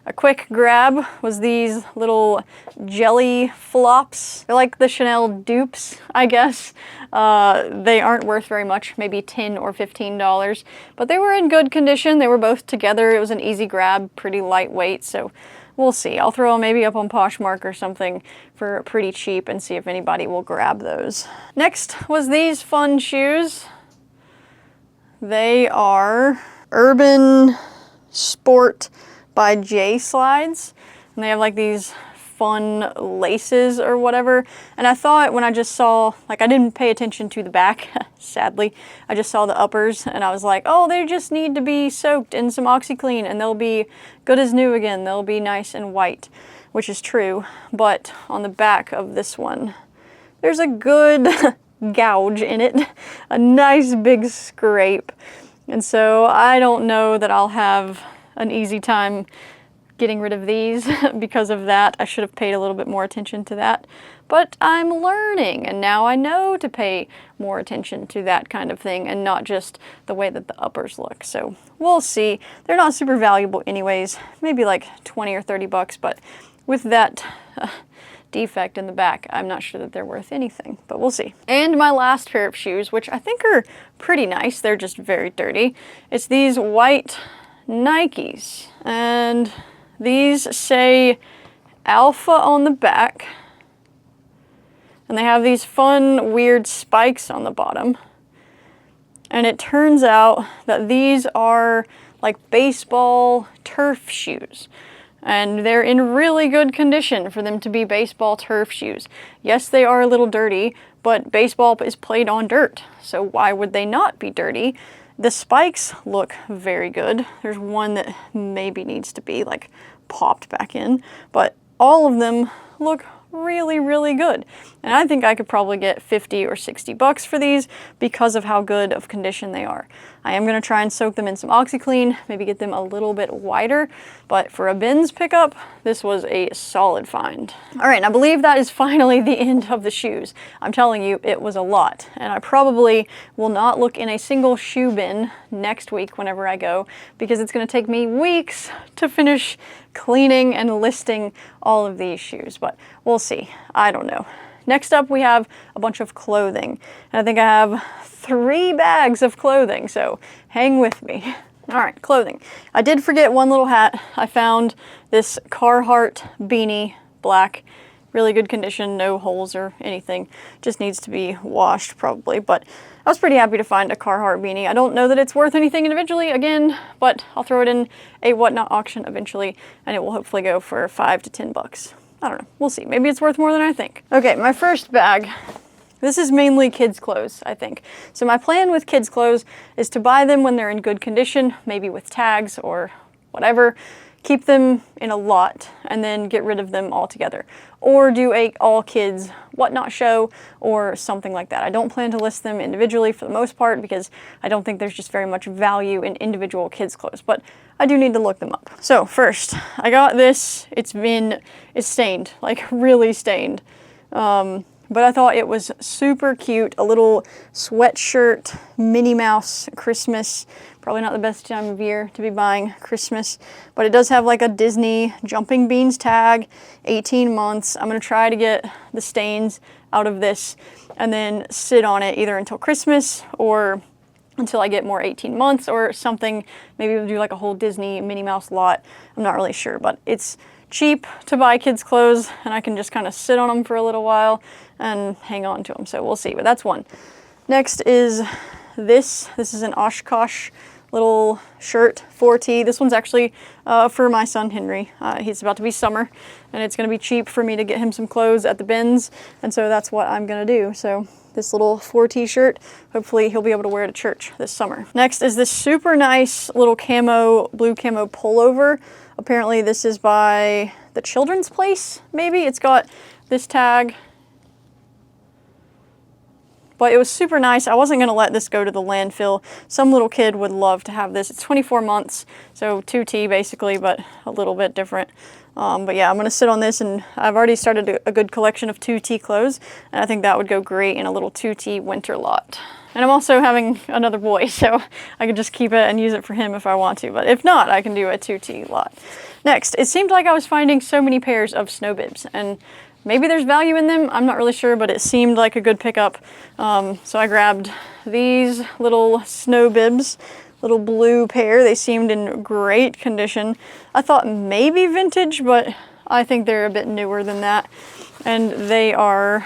A quick grab was these little jelly flops. They're like the Chanel dupes, I guess. They aren't worth very much, maybe $10 or $15, but they were in good condition. They were both together. It was an easy grab, pretty lightweight, so we'll see. I'll throw them maybe up on Poshmark or something for pretty cheap and see if anybody will grab those. Next was these fun shoes. They are Urban Sport by J Slides, and they have like these fun laces or whatever. And I thought when I just saw, like I didn't pay attention to the back, sadly. I just saw the uppers and I was like, oh, they just need to be soaked in some OxyClean and they'll be good as new again. They'll be nice and white, which is true. But on the back of this one, there's a good gouge in it, a nice big scrape. And so I don't know that I'll have an easy time getting rid of these because of that. I should have paid a little bit more attention to that, but I'm learning and now I know to pay more attention to that kind of thing and not just the way that the uppers look. So we'll see. They're not super valuable anyways, maybe like 20 or 30 bucks, but with that defect in the back, I'm not sure that they're worth anything, but we'll see. And my last pair of shoes, which I think are pretty nice, they're just very dirty. It's these white Nikes, and these say Alpha on the back, and they have these fun weird spikes on the bottom. And it turns out that these are like baseball turf shoes, and they're in really good condition for them to be baseball turf shoes. Yes, they are a little dirty, but baseball is played on dirt, so why would they not be dirty? The spikes look very good. There's one that maybe needs to be like popped back in, but all of them look really, really good. And I think I could probably get 50 or 60 bucks for these because of how good of condition they are. I am going to try and soak them in some OxyClean, maybe get them a little bit wider, but for a bins pickup, this was a solid find. All right, and I believe that is finally the end of the shoes. I'm telling you, it was a lot, and I probably will not look in a single shoe bin next week whenever I go, because it's going to take me weeks to finish cleaning and listing all of these shoes, but we'll see. I don't know. Next up, we have a bunch of clothing. And I think I have 3 bags of clothing, so hang with me. All right, clothing. I did forget one little hat. I found this Carhartt beanie, black, really good condition, no holes or anything. Just needs to be washed probably, but I was pretty happy to find a Carhartt beanie. I don't know that it's worth anything individually, again, but I'll throw it in a whatnot auction eventually, and it will hopefully go for 5 to 10 bucks. I don't know, we'll see. Maybe it's worth more than I think. Okay, my first bag. This is mainly kids' clothes, I think. So my plan with kids' clothes is to buy them when they're in good condition, maybe with tags or whatever, keep them in a lot, and then get rid of them altogether. Or do a all kids whatnot show or something like that. I don't plan to list them individually for the most part because I don't think there's just very much value in individual kids' clothes, but I do need to look them up. So first, I got this. It's stained, like really stained. But I thought it was super cute, a little sweatshirt, Minnie Mouse Christmas. Probably not the best time of year to be buying Christmas, but it does have like a Disney Jumping Beans tag, 18 months. I'm gonna try to get the stains out of this and then sit on it either until Christmas or until I get more 18 months or something. Maybe we'll do like a whole Disney Minnie Mouse lot. I'm not really sure, but it's cheap to buy kids' clothes and I can just kind of sit on them for a little while and hang on to them. So we'll see, but that's one. Next is this. This is an Oshkosh little shirt, 4T. This one's actually for my son Henry. He's about to be summer and it's gonna be cheap for me to get him some clothes at the bins, and so that's what I'm gonna do. So this little 4T shirt, hopefully he'll be able to wear it to church this summer. Next is this super nice little blue camo pullover. Apparently this is by the Children's Place, maybe. It's got this tag, but it was super nice. I wasn't gonna let this go to the landfill. Some little kid would love to have this. It's 24 months, so 2T basically, but a little bit different. But yeah, I'm gonna sit on this, and I've already started a good collection of 2T clothes, and I think that would go great in a little 2T winter lot. And I'm also having another boy, so I could just keep it and use it for him if I want to, but if not, I can do a 2T lot. Next, it seemed like I was finding so many pairs of snow bibs, and maybe there's value in them, I'm not really sure, but it seemed like a good pickup. So I grabbed these little snow bibs, little blue pair. They seemed in great condition. I thought maybe vintage, but I think they're a bit newer than that. And they are,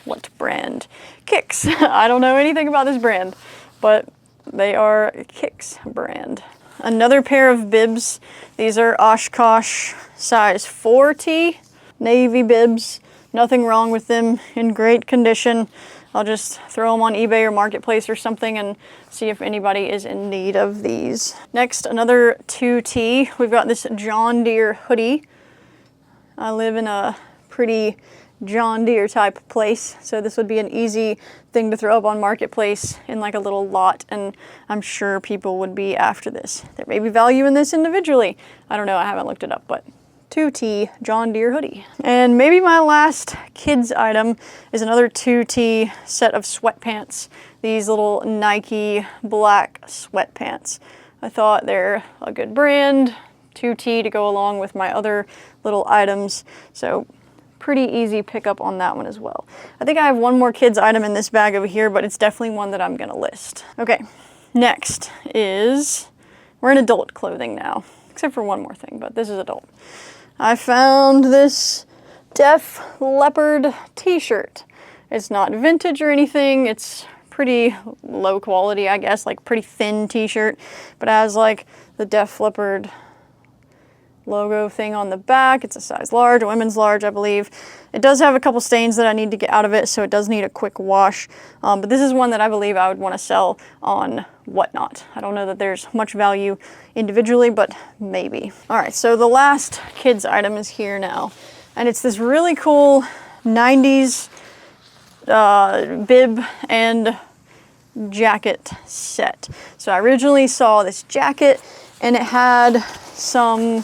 what brand? Hicks. I don't know anything about this brand, but they are Hicks brand. Another pair of bibs. These are Oshkosh size 4T navy bibs. Nothing wrong with them, in great condition. I'll just throw them on eBay or Marketplace or something and see if anybody is in need of these. Next, another 2T. We've got this John Deere hoodie. I live in a pretty John Deere type place, so this would be an easy thing to throw up on Marketplace in like a little lot, and I'm sure people would be after this. There may be value in this individually. I don't know, I haven't looked it up, but 2T John Deere hoodie. And maybe my last kids item is another 2T set of sweatpants. These little Nike black sweatpants. I thought they're a good brand, 2T to go along with my other little items. So pretty easy pickup on that one as well. I think I have one more kids item in this bag over here, but it's definitely one that I'm gonna list. Okay, next is, we're in adult clothing now, except for one more thing, but this is adult. I found this Def Leppard t-shirt. It's not vintage or anything, it's pretty low quality, I guess, like pretty thin t-shirt, but it has like the Def Leppard logo thing on the back. It's a size large, a women's large, I believe. It does have a couple stains that I need to get out of it, so it does need a quick wash. But this is one that I believe I would want to sell on Whatnot. I don't know that there's much value individually, but maybe. All right, so the last kids item is here now, and it's this really cool 90s bib and jacket set. So I originally saw this jacket, and it had some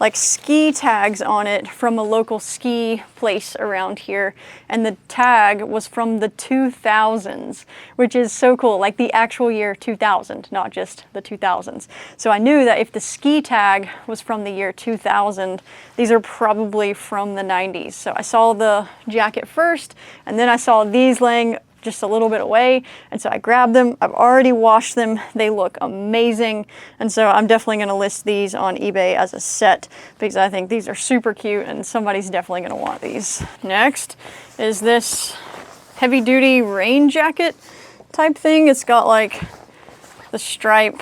like ski tags on it from a local ski place around here, and the tag was from the 2000s, which is so cool, like the actual year 2000, not just the 2000s. So I knew that if the ski tag was from the year 2000, these are probably from the 90s. So I saw the jacket first, and then I saw these laying just a little bit away, and so I grabbed them. I've already washed them. They look amazing, and so I'm definitely going to list these on eBay as a set because I think these are super cute and somebody's definitely going to want these. Next is this heavy duty rain jacket type thing. It's got like the stripe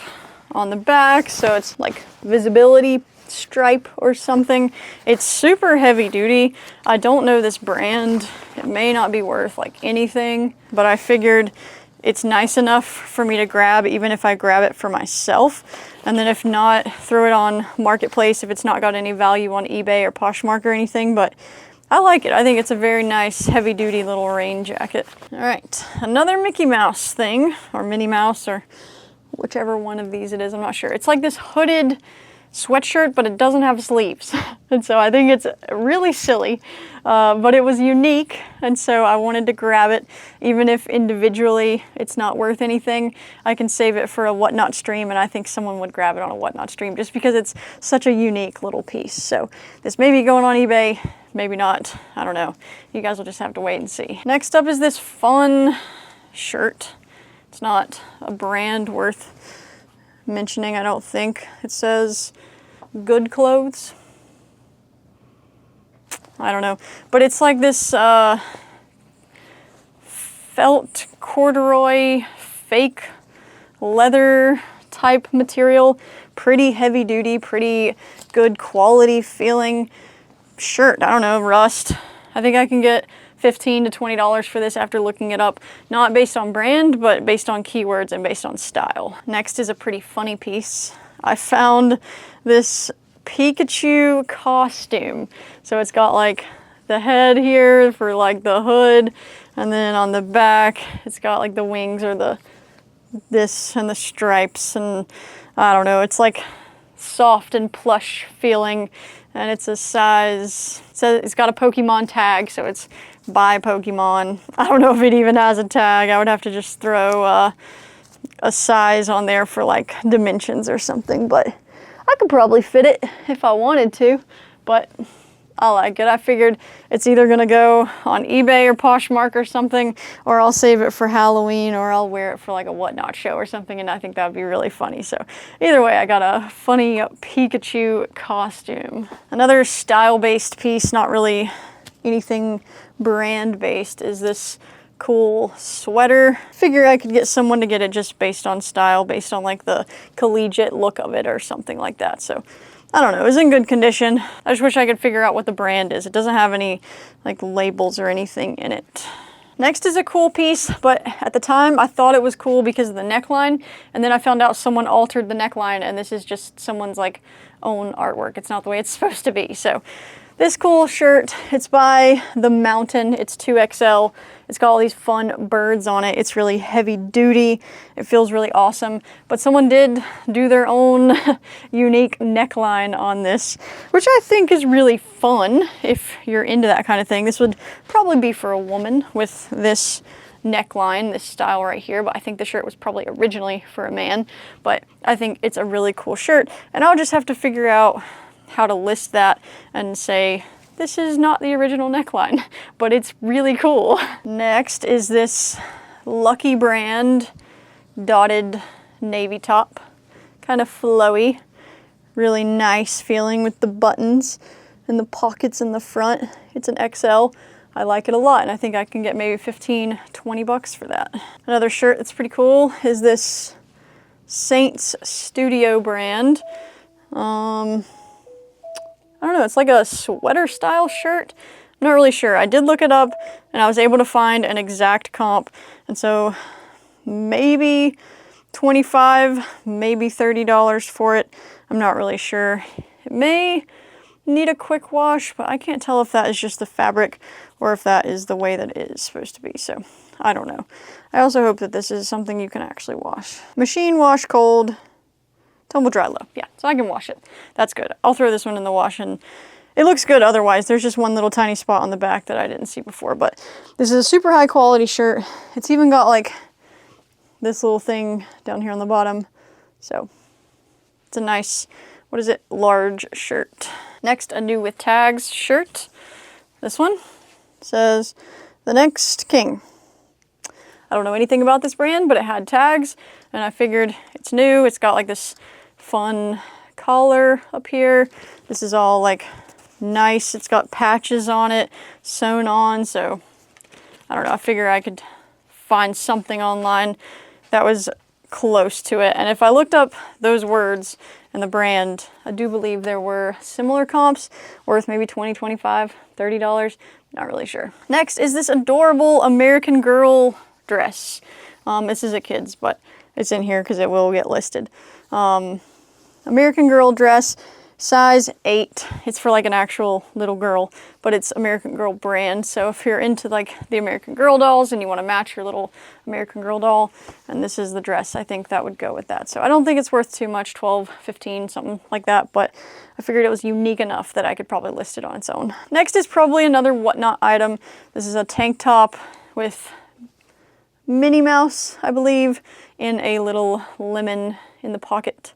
on the back, so it's like visibility stripe or something. It's super heavy duty. I don't know this brand. It may not be worth like anything, but I figured it's nice enough for me to grab even if I grab it for myself, and then if not, throw it on Marketplace if it's not got any value on eBay or Poshmark or anything. But I like it. I think it's a very nice heavy duty little rain jacket. All right, another Mickey Mouse thing, or Minnie Mouse, or whichever one of these it is, I'm not sure. It's like this hooded sweatshirt, but it doesn't have sleeves. And so I think it's really silly, but it was unique, and so I wanted to grab it. Even if individually it's not worth anything, I can save it for a whatnot stream, and I think someone would grab it on a whatnot stream just because it's such a unique little piece. So this may be going on eBay, maybe not, I don't know. You guys will just have to wait and see. Next up is this fun shirt. It's not a brand worth mentioning, I don't think. It says Good Clothes. I don't know, but it's like this felt corduroy fake leather type material, pretty heavy duty, pretty good quality feeling shirt. I don't know, rust. I think I can get $15 to $20 for this after looking it up, not based on brand, but based on keywords and based on style. Next is a pretty funny piece. I found this Pikachu costume. So it's got like the head here for like the hood, and then on the back it's got like the wings or this and the stripes, and I don't know, it's like soft and plush feeling, and it's a size, it's got a Pokemon tag, so it's by Pokemon. I don't know if it even has a tag. I would have to just throw a size on there for like dimensions or something, but I could probably fit it if I wanted to, but I like it. I figured it's either gonna go on eBay or Poshmark or something, or I'll save it for Halloween, or I'll wear it for like a whatnot show or something, and I think that would be really funny. So either way, I got a funny Pikachu costume. Another style-based piece, not really anything brand-based, is this cool sweater. Figure I could get someone to get it just based on style, based on like the collegiate look of it or something like that. So I don't know, it's in good condition. I just wish I could figure out what the brand is. It doesn't have any like labels or anything in it. Next is a cool piece, but at the time I thought it was cool because of the neckline, and then I found out someone altered the neckline, and this is just someone's like own artwork. It's not the way it's supposed to be. So this cool shirt, it's by The Mountain, it's 2XL. It's got all these fun birds on it. It's really heavy duty. It feels really awesome. But someone did do their own unique neckline on this, which I think is really fun if you're into that kind of thing. This would probably be for a woman with this neckline, this style right here, but I think the shirt was probably originally for a man. But I think it's a really cool shirt, and I'll just have to figure out how to list that and say, this is not the original neckline, but it's really cool. Next is this Lucky Brand dotted navy top, kind of flowy, really nice feeling with the buttons and the pockets in the front. It's an XL. I like it a lot, and I think I can get maybe 15, 20 bucks for that. Another shirt that's pretty cool is this Saints Studio brand. I don't know, it's like a sweater style shirt. I'm not really sure. I did look it up and I was able to find an exact comp. And so maybe $25, maybe $30 for it. I'm not really sure. It may need a quick wash, but I can't tell if that is just the fabric or if that is the way that it is supposed to be. So I don't know. I also hope that this is something you can actually wash. Machine wash cold, Tumble dry low. Yeah, so I can wash it. That's good. I'll throw this one in the wash, and it looks good otherwise. There's just one little tiny spot on the back that I didn't see before, but this is a super high quality shirt. It's even got like this little thing down here on the bottom. So it's a nice, what is it, large shirt. Next, a new with tags shirt. This one says, "The Next King." I don't know anything about this brand, but it had tags, and I figured it's new. It's got like this fun collar up here. This is all like nice. It's got patches on it, sewn on, so I don't know. I figure I could find something online that was close to it. And if I looked up those words and the brand, I do believe there were similar comps worth maybe $20, $25, $30. Not really sure. Next is this adorable American Girl dress. This is a kid's, but it's in here because it will get listed. American Girl dress, size 8. It's for like an actual little girl, but it's American Girl brand. So if you're into like the American Girl dolls and you want to match your little American Girl doll, and this is the dress, I think that would go with that. So I don't think it's worth too much, 12, 15, something like that, but I figured it was unique enough that I could probably list it on its own. Next is probably another Whatnot item. This is a tank top with Minnie Mouse, I believe, in a little lemon in the pocket.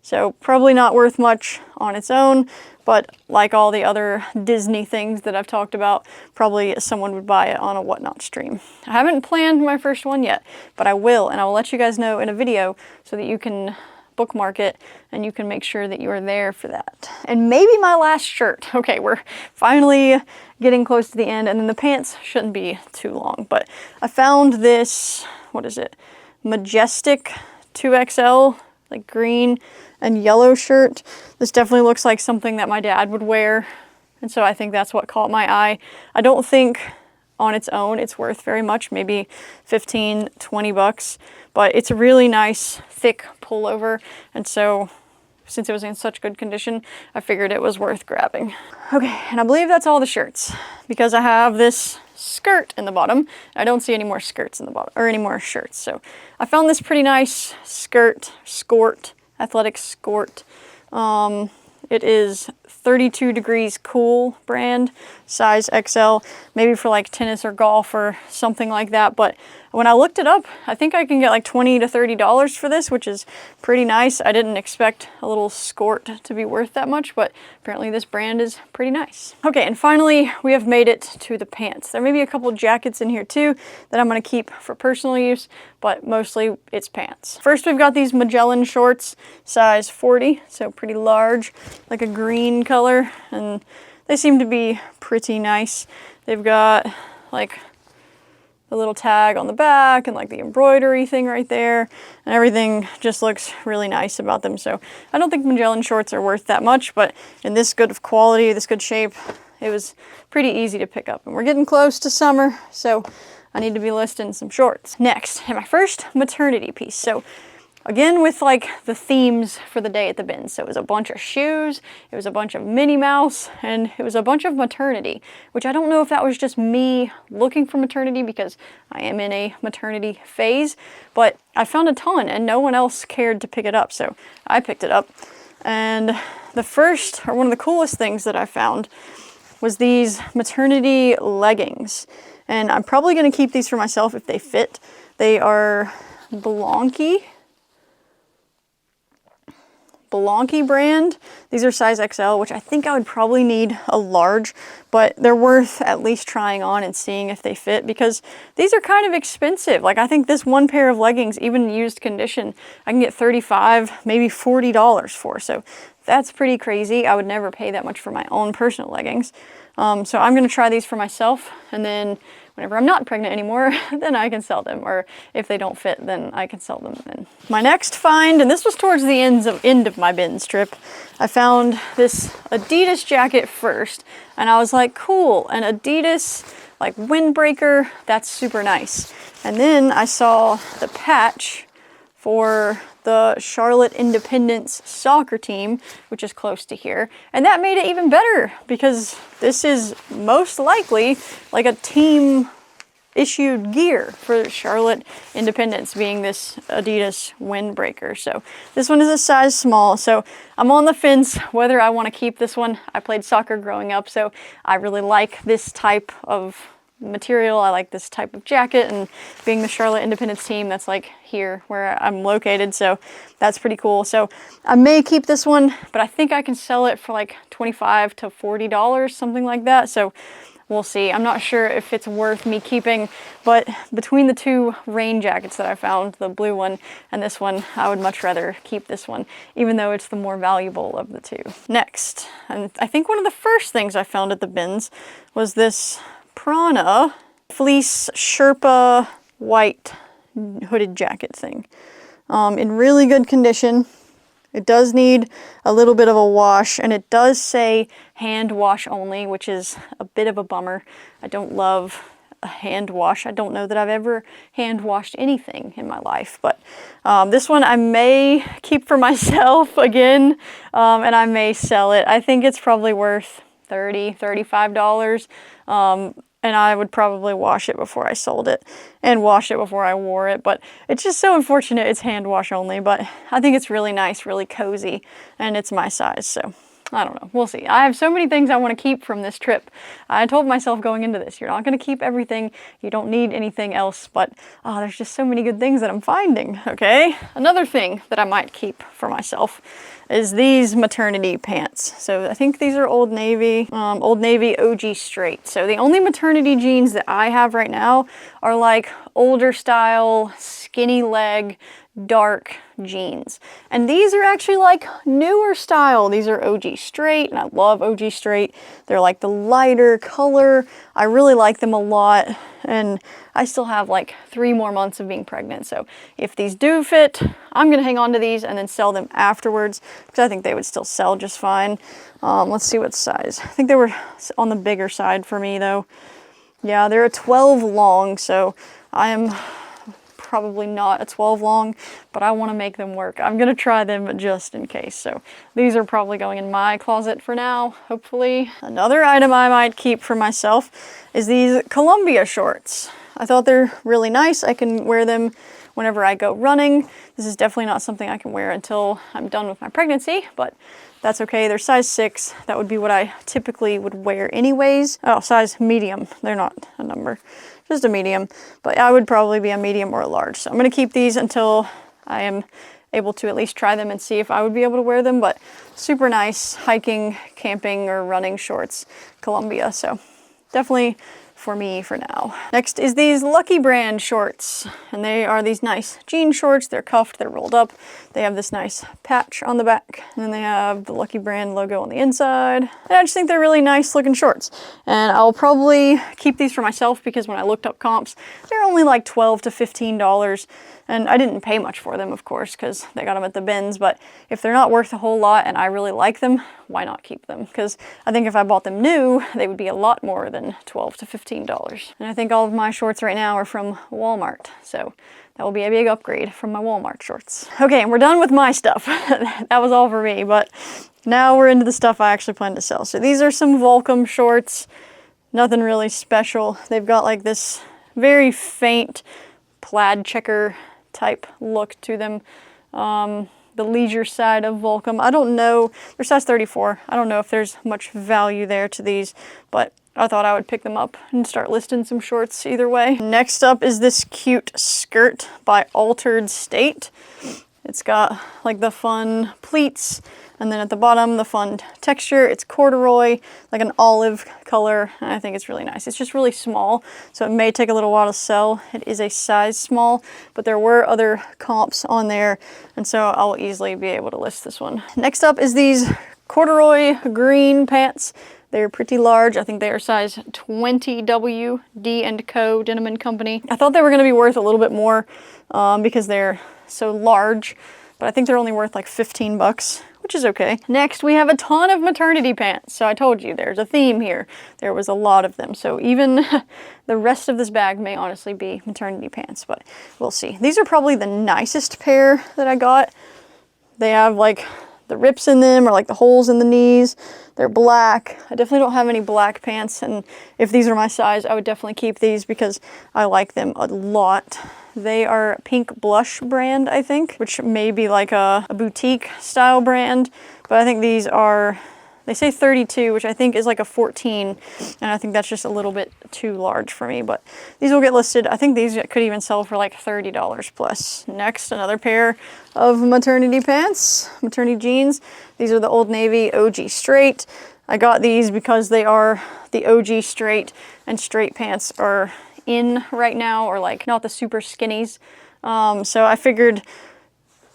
So probably not worth much on its own, but like all the other Disney things that I've talked about, probably someone would buy it on a Whatnot stream. I haven't planned my first one yet, but I will, and I will let you guys know in a video so that you can bookmark it and you can make sure that you are there for that. And maybe my last shirt. Okay, we're finally getting close to the end, and then the pants shouldn't be too long, but I found this, what is it? Majestic 2XL, like green and yellow shirt. This definitely looks like something that my dad would wear, and so I think that's what caught my eye. I don't think on its own it's worth very much, maybe 15, 20 bucks, but it's a really nice thick pullover, and so since it was in such good condition, I figured it was worth grabbing. Okay, and I believe that's all the shirts, because I have this skirt in the bottom. I don't see any more skirts in the bottom, or any more shirts. So I found this pretty nice skirt, athletic skirt. It is 32 Degrees Cool brand, size XL, maybe for like tennis or golf or something like that. But when I looked it up, I think I can get like $20 to $30 for this, which is pretty nice. I didn't expect a little skirt to be worth that much, but apparently this brand is pretty nice. Okay, and finally, we have made it to the pants. There may be a couple jackets in here too that I'm gonna keep for personal use, but mostly it's pants. First, we've got these Magellan shorts, size 40, so pretty large, like a green color, and they seem to be pretty nice. They've got like the little tag on the back and like the embroidery thing right there, and everything just looks really nice about them. So I don't think Magellan shorts are worth that much, but in this good of quality, this good shape, it was pretty easy to pick up. And we're getting close to summer, so I need to be listing some shorts. Next, and my first maternity piece. So again, with like the themes for the day at the bins. So it was a bunch of shoes, it was a bunch of Minnie Mouse, and it was a bunch of maternity, which I don't know if that was just me looking for maternity because I am in a maternity phase, but I found a ton and no one else cared to pick it up. So I picked it up. And the first, or one of the coolest things that I found was these maternity leggings. And I'm probably gonna keep these for myself if they fit. They are Blanky brand. These are size XL, which I think I would probably need a large, but they're worth at least trying on and seeing if they fit, because these are kind of expensive. Like I think this one pair of leggings, even used condition, I can get $35, maybe $40 for. So that's pretty crazy. I would never pay that much for my own personal leggings. So I'm gonna try these for myself, and then whenever I'm not pregnant anymore, then I can sell them, or if they don't fit, then I can sell them then. My next find, and this was towards the end of my bins trip, I found this Adidas jacket first, and I was like, cool, an Adidas like windbreaker, that's super nice. And then I saw the patch for the Charlotte Independence soccer team, which is close to here. And that made it even better, because this is most likely like a team issued gear for Charlotte Independence, being this Adidas windbreaker. So this one is a size small, so I'm on the fence whether I want to keep this one. I played soccer growing up, so I really like this type of material. I like this type of jacket, and being the Charlotte Independence team, that's like here where I'm located, so that's pretty cool. So I may keep this one, but I think I can sell it for like $25 to $40, something like that. So we'll see. I'm not sure if it's worth me keeping, but between the two rain jackets that I found, the blue one and this one, I would much rather keep this one, even though it's the more valuable of the two. Next, and I think one of the first things I found at the bins was this Prana fleece Sherpa white hooded jacket thing. In really good condition. It does need a little bit of a wash, and it does say hand wash only, which is a bit of a bummer. I don't love a hand wash. I don't know that I've ever hand washed anything in my life, but this one I may keep for myself again, and I may sell it. I think it's probably worth $30, $35. And I would probably wash it before I sold it and wash it before I wore it. But it's just so unfortunate it's hand wash only. But I think it's really nice, really cozy, and it's my size. So I don't know. We'll see. I have so many things I want to keep from this trip. I told myself going into this, you're not going to keep everything. You don't need anything else. But there's just so many good things that I'm finding. Okay. Another thing that I might keep for myself is these maternity pants. So I think these are Old Navy OG straight. So the only maternity jeans that I have right now are like older style, skinny leg, dark jeans. And these are actually like newer style. These are OG straight, and I love OG straight. They're like the lighter color. I really like them a lot, and I still have like 3 more months of being pregnant. So if these do fit, I'm gonna hang on to these and then sell them afterwards, because I think they would still sell just fine. Let's see what size. I think they were on the bigger side for me though. Yeah, they're a 12 long, so I am probably not a 12 long, but I want to make them work. I'm gonna try them just in case. So these are probably going in my closet for now, hopefully. Another item I might keep for myself is these Columbia shorts. I thought they're really nice. I can wear them whenever I go running. This is definitely not something I can wear until I'm done with my pregnancy, but that's okay. They're size 6. That would be what I typically would wear anyways. Oh, size medium. They're not a number. Just a medium, but I would probably be a medium or a large. So I'm going to keep these until I am able to at least try them and see if I would be able to wear them, but super nice hiking, camping, or running shorts, Columbia. So definitely for me for now. Next is these Lucky Brand shorts, and they are these nice jean shorts. They're cuffed, they're rolled up. They have this nice patch on the back, and then they have the Lucky Brand logo on the inside. And I just think they're really nice looking shorts, and I'll probably keep these for myself because when I looked up comps, they're only like $12 to $15, and I didn't pay much for them, of course, because they got them at the bins, but if they're not worth a whole lot and I really like them, why not keep them? Because I think if I bought them new, they would be a lot more than $12 to $15. And I think all of my shorts right now are from Walmart, so that will be a big upgrade from my Walmart shorts. Okay, and we're done with my stuff. That was all for me, but now we're into the stuff I actually plan to sell. So these are some Volcom shorts, nothing really special. They've got like this very faint plaid checker type look to them. The leisure side of Volcom. I don't know, they're size 34. I don't know if there's much value there to these, but I thought I would pick them up and start listing some shorts either way. Next up is this cute skirt by Altered State. It's got like the fun pleats, and then at the bottom, the fun texture. It's corduroy, like an olive color, and I think it's really nice. It's just really small, so it may take a little while to sell. It is a size small, but there were other comps on there, and so I'll easily be able to list this one. Next up is these corduroy green pants. They're pretty large. I think they are size 20W, D&Co, Denim & Company. I thought they were gonna be worth a little bit more because they're so large, but I think they're only worth like 15 bucks, which is okay. Next, we have a ton of maternity pants. So I told you there's a theme here. There was a lot of them. So even the rest of this bag may honestly be maternity pants, but we'll see. These are probably the nicest pair that I got. They have like the rips in them, or like the holes in the knees. They're black. I definitely don't have any black pants, and if these are my size, I would definitely keep these because I like them a lot. They are Pink Blush brand, I think, which may be like a boutique style brand, but I think these are, they say 32, which I think is like a 14, and I think that's just a little bit too large for me, but these will get listed. I think these could even sell for like $30 plus. Next, another pair of maternity pants, maternity jeans. These are the Old Navy OG Straight. I got these because they are the OG Straight, and straight pants are in right now, or like not the super skinnies. So I figured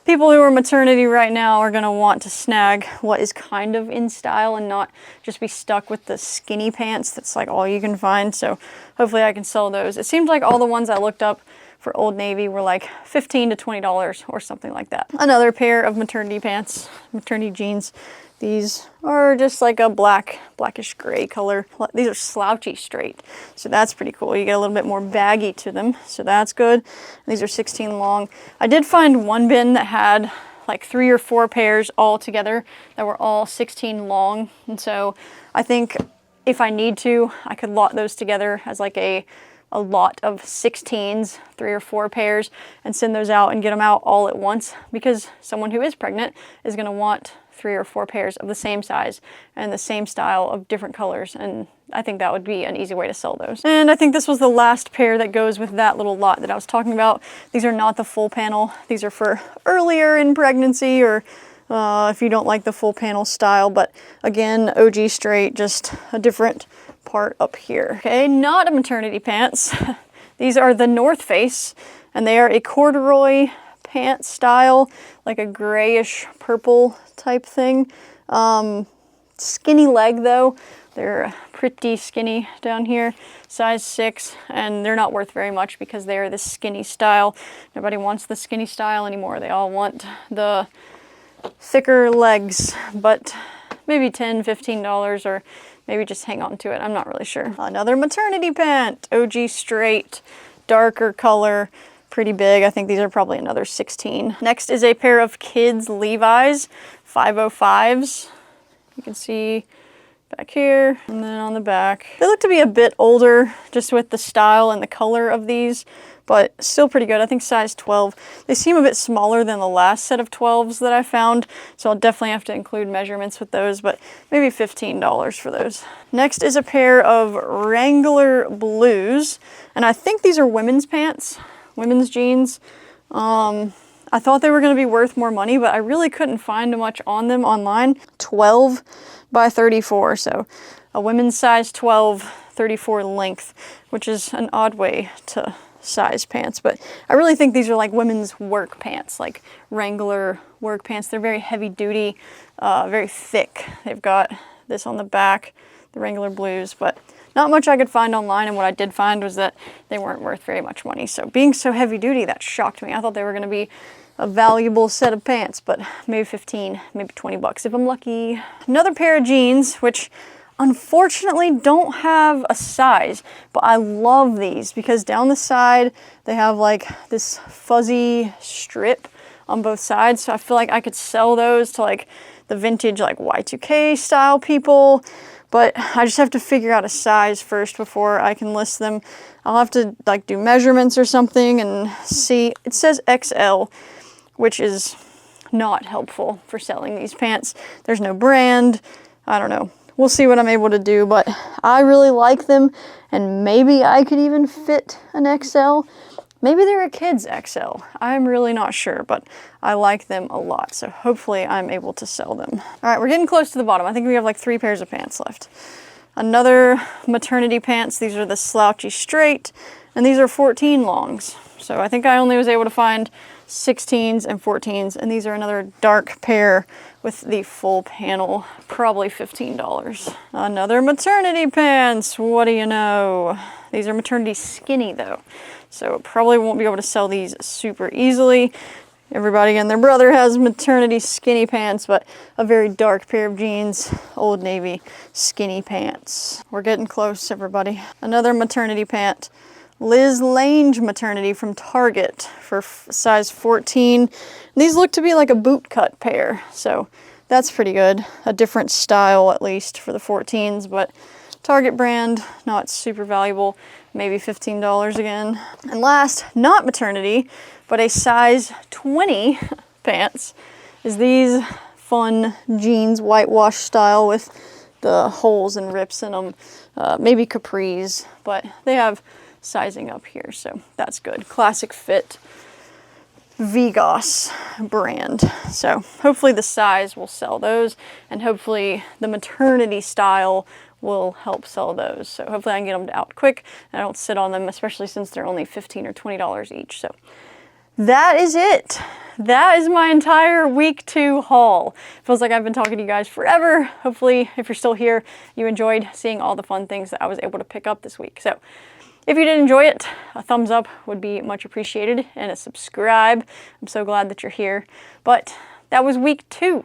people who are maternity right now are gonna want to snag what is kind of in style and not just be stuck with the skinny pants that's like all you can find. So hopefully I can sell those. It seemed like all the ones I looked up for Old Navy were like $15 to $20 or something like that. Another pair of maternity pants, maternity jeans. These are just like a blackish gray color. These are slouchy straight, so that's pretty cool. You get a little bit more baggy to them, so that's good. These are 16 long. I did find one bin that had like 3 or 4 pairs all together that were all 16 long, and so I think if I need to, I could lot those together as like a lot of 16s, 3 or 4 pairs, and send those out and get them out all at once, because someone who is pregnant is going to want 3 or 4 pairs of the same size and the same style of different colors, and I think that would be an easy way to sell those. And I think this was the last pair that goes with that little lot that I was talking about. These are not the full panel. These are for earlier in pregnancy, or if you don't like the full panel style, but again, OG Straight, just a different part up here. Okay, not a maternity pants. These are the North Face, and they are a corduroy pant style, like a grayish purple type thing. Skinny leg though. They're pretty skinny down here, size 6, and they're not worth very much because they are this skinny style. Nobody wants the skinny style anymore. They all want the thicker legs, but maybe $10, $15, or maybe just hang on to it. I'm not really sure. Another maternity pant, OG Straight, darker color, pretty big. I think these are probably another 16. Next is a pair of kids Levi's 505s. You can see back here, and then on the back. They look to be a bit older just with the style and the color of these, but still pretty good. I think size 12. They seem a bit smaller than the last set of 12s that I found, so I'll definitely have to include measurements with those, but maybe $15 for those. Next is a pair of Wrangler Blues, and I think these are women's pants, women's jeans. I thought they were going to be worth more money, but I really couldn't find much on them online. 12 by 34, so a women's size 12, 34 length, which is an odd way to size pants, but I really think these are like women's work pants, like Wrangler work pants. They're very heavy duty, very thick. They've got this on the back, the Wrangler Blues, but not much I could find online, and what I did find was that they weren't worth very much money. So being so heavy duty, that shocked me. I thought they were going to be a valuable set of pants, but maybe 15, maybe 20 bucks if I'm lucky. Another pair of jeans, which unfortunately don't have a size, but I love these because down the side they have like this fuzzy strip on both sides, so I feel like I could sell those to like the vintage like Y2K style people, but I just have to figure out a size first before I can list them. I'll have to like do measurements or something and see. It says XL, which is not helpful for selling these pants. There's no brand. I don't know. We'll see what I'm able to do, but I really like them, and maybe I could even fit an XL. Maybe they're a kid's XL. I'm really not sure, but I like them a lot, so hopefully I'm able to sell them. All right, we're getting close to the bottom. I think we have like 3 pairs of pants left. Another maternity pants. These are the slouchy straight, and these are 14 longs. So I think I only was able to find 16s and 14s, and these are another dark pair with the full panel, probably $15. Another maternity pants, what do you know? These are maternity skinny though, so probably won't be able to sell these super easily. Everybody and their brother has maternity skinny pants, but a very dark pair of jeans, Old Navy skinny pants. We're getting close, everybody. Another maternity pant. Liz Lange maternity from Target for size 14. These look to be like a boot cut pair, so That's pretty good. A different style, at least, for the 14s, but Target brand, not super valuable. Maybe $15 again. And last, not maternity, but a size 20 pants, is these fun jeans, whitewash style with the holes and rips in them. Maybe capris, but they have sizing up here, so that's good. Classic fit, Vigos brand. So hopefully the size will sell those, and hopefully the maternity style will help sell those. So hopefully I can get them out quick and I don't sit on them, especially since they're only $15 or $20 each. So that is it. That is my entire week 2 haul. Feels like I've been talking to you guys forever. Hopefully, if you're still here, you enjoyed seeing all the fun things that I was able to pick up this week. So if you did enjoy it, a thumbs up would be much appreciated, and a subscribe. I'm so glad that you're here. But that was week 2.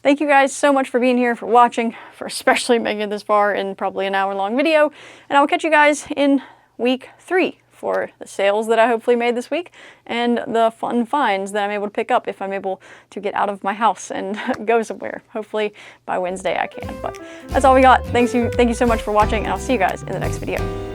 Thank you guys so much for being here, for watching, for especially making it this far in probably an hour-long video. And I will catch you guys in week 3 for the sales that I hopefully made this week and the fun finds that I'm able to pick up if I'm able to get out of my house and go somewhere. Hopefully by Wednesday I can. But that's all we got. Thank you so much for watching, and I'll see you guys in the next video.